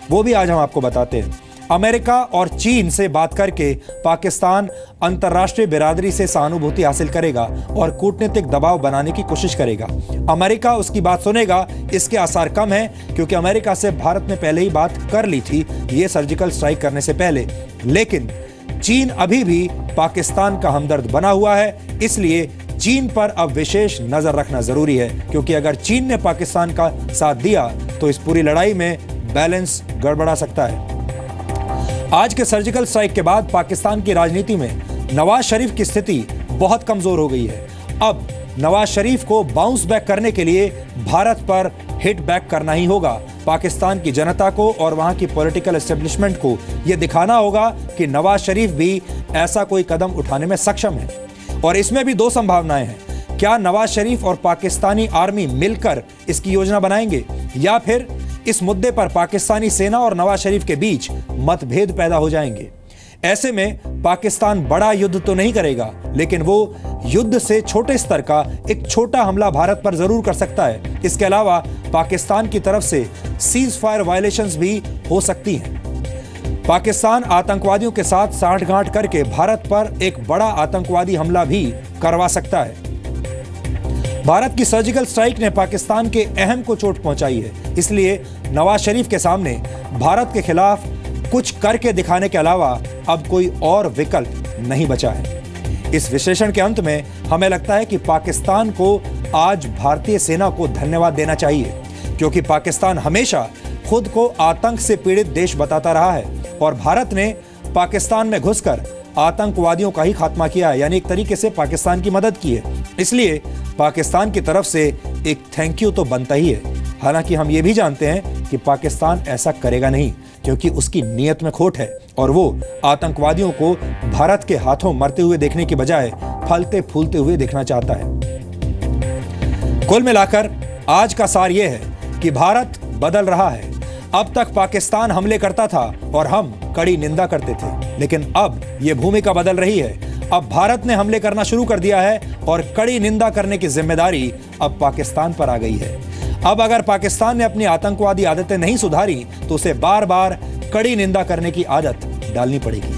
वो भी आज हम आपको बताते हैं। अमेरिका और चीन से बात करके पाकिस्तान अंतर्राष्ट्रीय बिरादरी से सहानुभूति हासिल करेगा और कूटनीतिक दबाव बनाने की कोशिश करेगा। अमेरिका उसकी बात सुनेगा, इसके आसार कम हैं क्योंकि अमेरिका से भारत ने पहले ही बात कर ली थी ये सर्जिकल स्ट्राइक करने से पहले। लेकिन चीन अभी भी पाकिस्तान का हमदर्द बना हुआ है, इसलिए चीन पर अब विशेष नजर रखना जरूरी है, क्योंकि अगर चीन ने पाकिस्तान का साथ दिया तो इस पूरी लड़ाई में बैलेंस गड़बड़ा सकता है। आज के सर्जिकल स्ट्राइक के बाद पाकिस्तान की राजनीति में नवाज शरीफ की स्थिति बहुत कमजोर हो गई है। अब नवाज शरीफ को बाउंस बैक करने के लिए भारत पर हिट बैक करना ही होगा। पाकिस्तान की जनता को और वहां की पॉलिटिकल एस्टेब्लिशमेंट को यह दिखाना होगा कि नवाज शरीफ भी ऐसा कोई कदम उठाने में सक्षम है। और इसमें भी 2 संभावनाएं हैं। क्या नवाज शरीफ और पाकिस्तानी आर्मी मिलकर इसकी योजना बनाएंगे या फिर इस मुद्दे पर पाकिस्तानी सेना और नवाज शरीफ के बीच मतभेद पैदा हो जाएंगे। ऐसे में पाकिस्तान बड़ा युद्ध तो नहीं करेगा, लेकिन वो युद्ध से छोटे स्तर का एक छोटा हमला भारत पर जरूर कर सकता है। इसके अलावा पाकिस्तान की तरफ से सीज फायर वायलेशंस भी हो सकती हैं। पाकिस्तान आतंकवादियों के साथ साठगांठ करके भारत पर एक बड़ा आतंकवादी हमला भी करवा सकता है। भारत की सर्जिकल स्ट्राइक ने पाकिस्तान के अहम को चोट पहुंचाई है, इसलिए नवाज शरीफ के सामने भारत के खिलाफ कुछ करके दिखाने के अलावा अब कोई और विकल्प नहीं बचा है। इस विश्लेषण के अंत में हमें लगता है कि पाकिस्तान को आज भारतीय सेना को धन्यवाद देना चाहिए, क्योंकि पाकिस्तान हमेशा खुद को आतंक से पीड़ित देश बताता रहा है और भारत ने पाकिस्तान में घुसकर आतंकवादियों का ही खात्मा किया है, यानी एक तरीके से पाकिस्तान की मदद की है। इसलिए पाकिस्तान की तरफ से एक थैंक यू तो बनता ही है। हालांकि हम ये भी जानते हैं कि पाकिस्तान ऐसा करेगा नहीं, क्योंकि उसकी नीयत में खोट है और वो आतंकवादियों को भारत के हाथों मरते हुए देखने की बजाय फलते फूलते हुए देखना चाहता है। कुल मिलाकर आज का सार यह है कि भारत बदल रहा है। अब तक पाकिस्तान हमले करता था और हम कड़ी निंदा करते थे, लेकिन अब यह भूमिका बदल रही है। अब भारत ने हमले करना शुरू कर दिया है और कड़ी निंदा करने की जिम्मेदारी अब पाकिस्तान पर आ गई है। अब अगर पाकिस्तान ने अपनी आतंकवादी आदतें नहीं सुधारी तो उसे बार बार कड़ी निंदा करने की आदत डालनी पड़ेगी।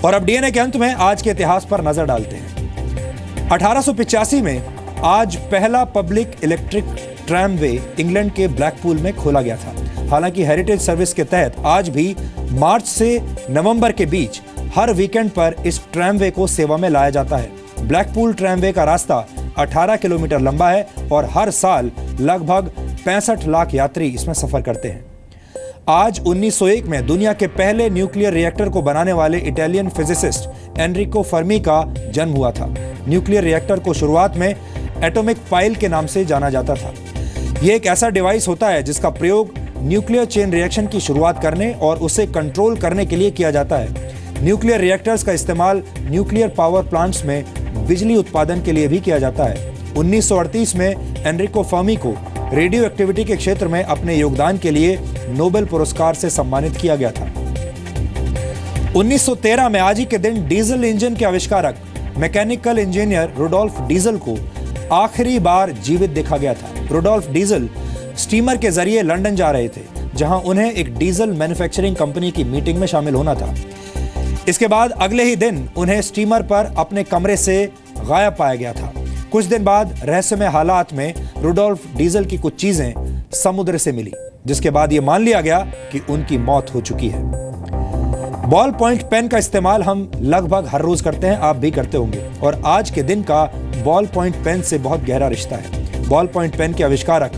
और अब डीएनए के अंत में आज के इतिहास पर नजर डालते हैं। 1885 में आज पहला पब्लिक इलेक्ट्रिक ट्रैमवे इंग्लैंड के ब्लैकपूल में खोला गया था। हालांकि हेरिटेज सर्विस के तहत आज भी मार्च से नवंबर के बीच हर वीकेंड पर इस ट्रैमवे को सेवा में लाया जाता है। ब्लैकपूल ट्रैमवे का रास्ता 18 किलोमीटर लंबा है और हर साल लगभग 65 लाख यात्री इसमें सफर करते हैं। आज 1901 में दुनिया के पहले न्यूक्लियर रिएक्टर को बनाने वाले इटालियन फिजिसिस्ट एनरिको फर्मी का जन्म हुआ था। न्यूक्लियर रिएक्टर को शुरुआत में एटॉमिक पाइल के नाम से जाना जाता था। यह एक ऐसा डिवाइस होता है जिसका प्रयोग न्यूक्लियर चेन रिएक्शन की शुरुआत करने और उसे कंट्रोल करने के लिए किया जाता है। न्यूक्लियर रिएक्टर्स का इस्तेमाल न्यूक्लियर पावर प्लांट्स में बिजली उत्पादन के लिए भी किया जाता है। 1938 में एनरिको फर्मी को रेडियो एक्टिविटी के क्षेत्र में अपने योगदान के लिए नोबेल पुरस्कार से सम्मानित किया गया था। 1913 में आज ही के दिन डीजल इंजन के आविष्कारक मैकेनिकल इंजीनियर रुडोल्फ डीजल को आखिरी बार जीवित देखा गया था। रुडोल्फ डीजल स्टीमर के जरिए लंदन जा रहे थे, जहां उन्हें एक डीजल मैन्युफैक्चरिंग कंपनी की मीटिंग में शामिल होना था। इसके बाद अगले ही दिन उन्हें स्टीमर पर अपने कमरे से गायब पाया गया था। कुछ दिन बाद रहस्यमय हालात में रुडोल्फ डीजल की कुछ चीजें समुद्र से मिली, जिसके बाद यह मान लिया गया कि उनकी मौत हो चुकी है। बॉल पॉइंट पेन का इस्तेमाल हम लगभग हर रोज करते हैं, आप भी करते होंगे, और आज के दिन का बॉल पॉइंट पेन से बहुत गहरा रिश्ता है। बॉल पॉइंट पेन के आविष्कारक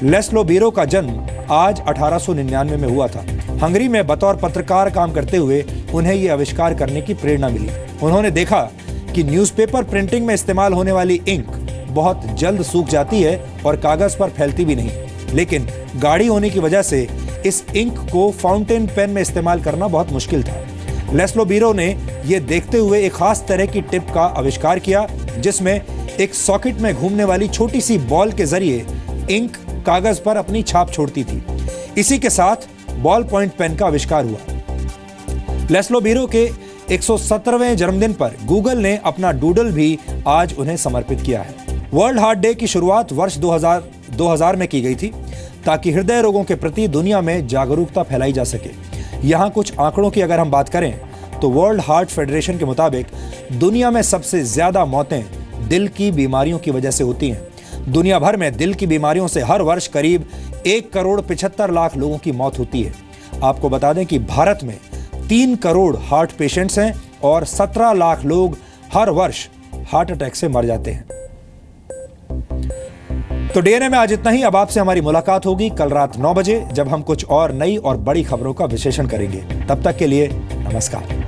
लेस्लो बीरो का जन्म आज 1899 में हुआ था। हंगरी में बतौर पत्रकार काम करते हुए उन्हें यह आविष्कार करने की प्रेरणा मिली। उन्होंने देखा कि न्यूज़पेपर प्रिंटिंग में इस्तेमाल होने वाली इंक बहुत जल्द सूख जाती है और कागज पर फैलती भी नहीं, लेकिन गाढ़ी होने की वजह से इस इंक को फाउंटेन पेन में इस्तेमाल करना बहुत मुश्किल था। लेस्लो बीरो ने यह देखते हुए एक खास तरह की टिप का आविष्कार किया, जिसमें एक सॉकेट में घूमने वाली छोटी सी बॉल के जरिए इंक कागज पर अपनी छाप छोड़ती थी। इसी के साथ बॉल पॉइंट पेन का आविष्कार हुआ। लेस्लो बीरो के 117वें जन्मदिन पर गूगल ने अपना डूडल भी आज उन्हें समर्पित किया है। वर्ल्ड हार्ट डे की शुरुआत वर्ष 2000 में की गई थी, ताकि हृदय रोगों के प्रति दुनिया में जागरूकता फैलाई जा सके। यहाँ कुछ आंकड़ों की अगर हम बात करें तो वर्ल्ड हार्ट फेडरेशन के मुताबिक दुनिया में सबसे ज्यादा मौतें दिल की बीमारियों की वजह से होती हैं। दुनिया भर में दिल की बीमारियों से हर वर्ष करीब 1,75,00,000 लोगों की मौत होती है। आपको बता दें कि भारत में 3 करोड़ हार्ट पेशेंट्स हैं और 17 लाख लोग हर वर्ष हार्ट अटैक से मर जाते हैं। तो डीएनए में आज इतना ही। अब आपसे हमारी मुलाकात होगी कल रात 9 बजे, जब हम कुछ और नई और बड़ी खबरों का विश्लेषण करेंगे। तब तक के लिए नमस्कार।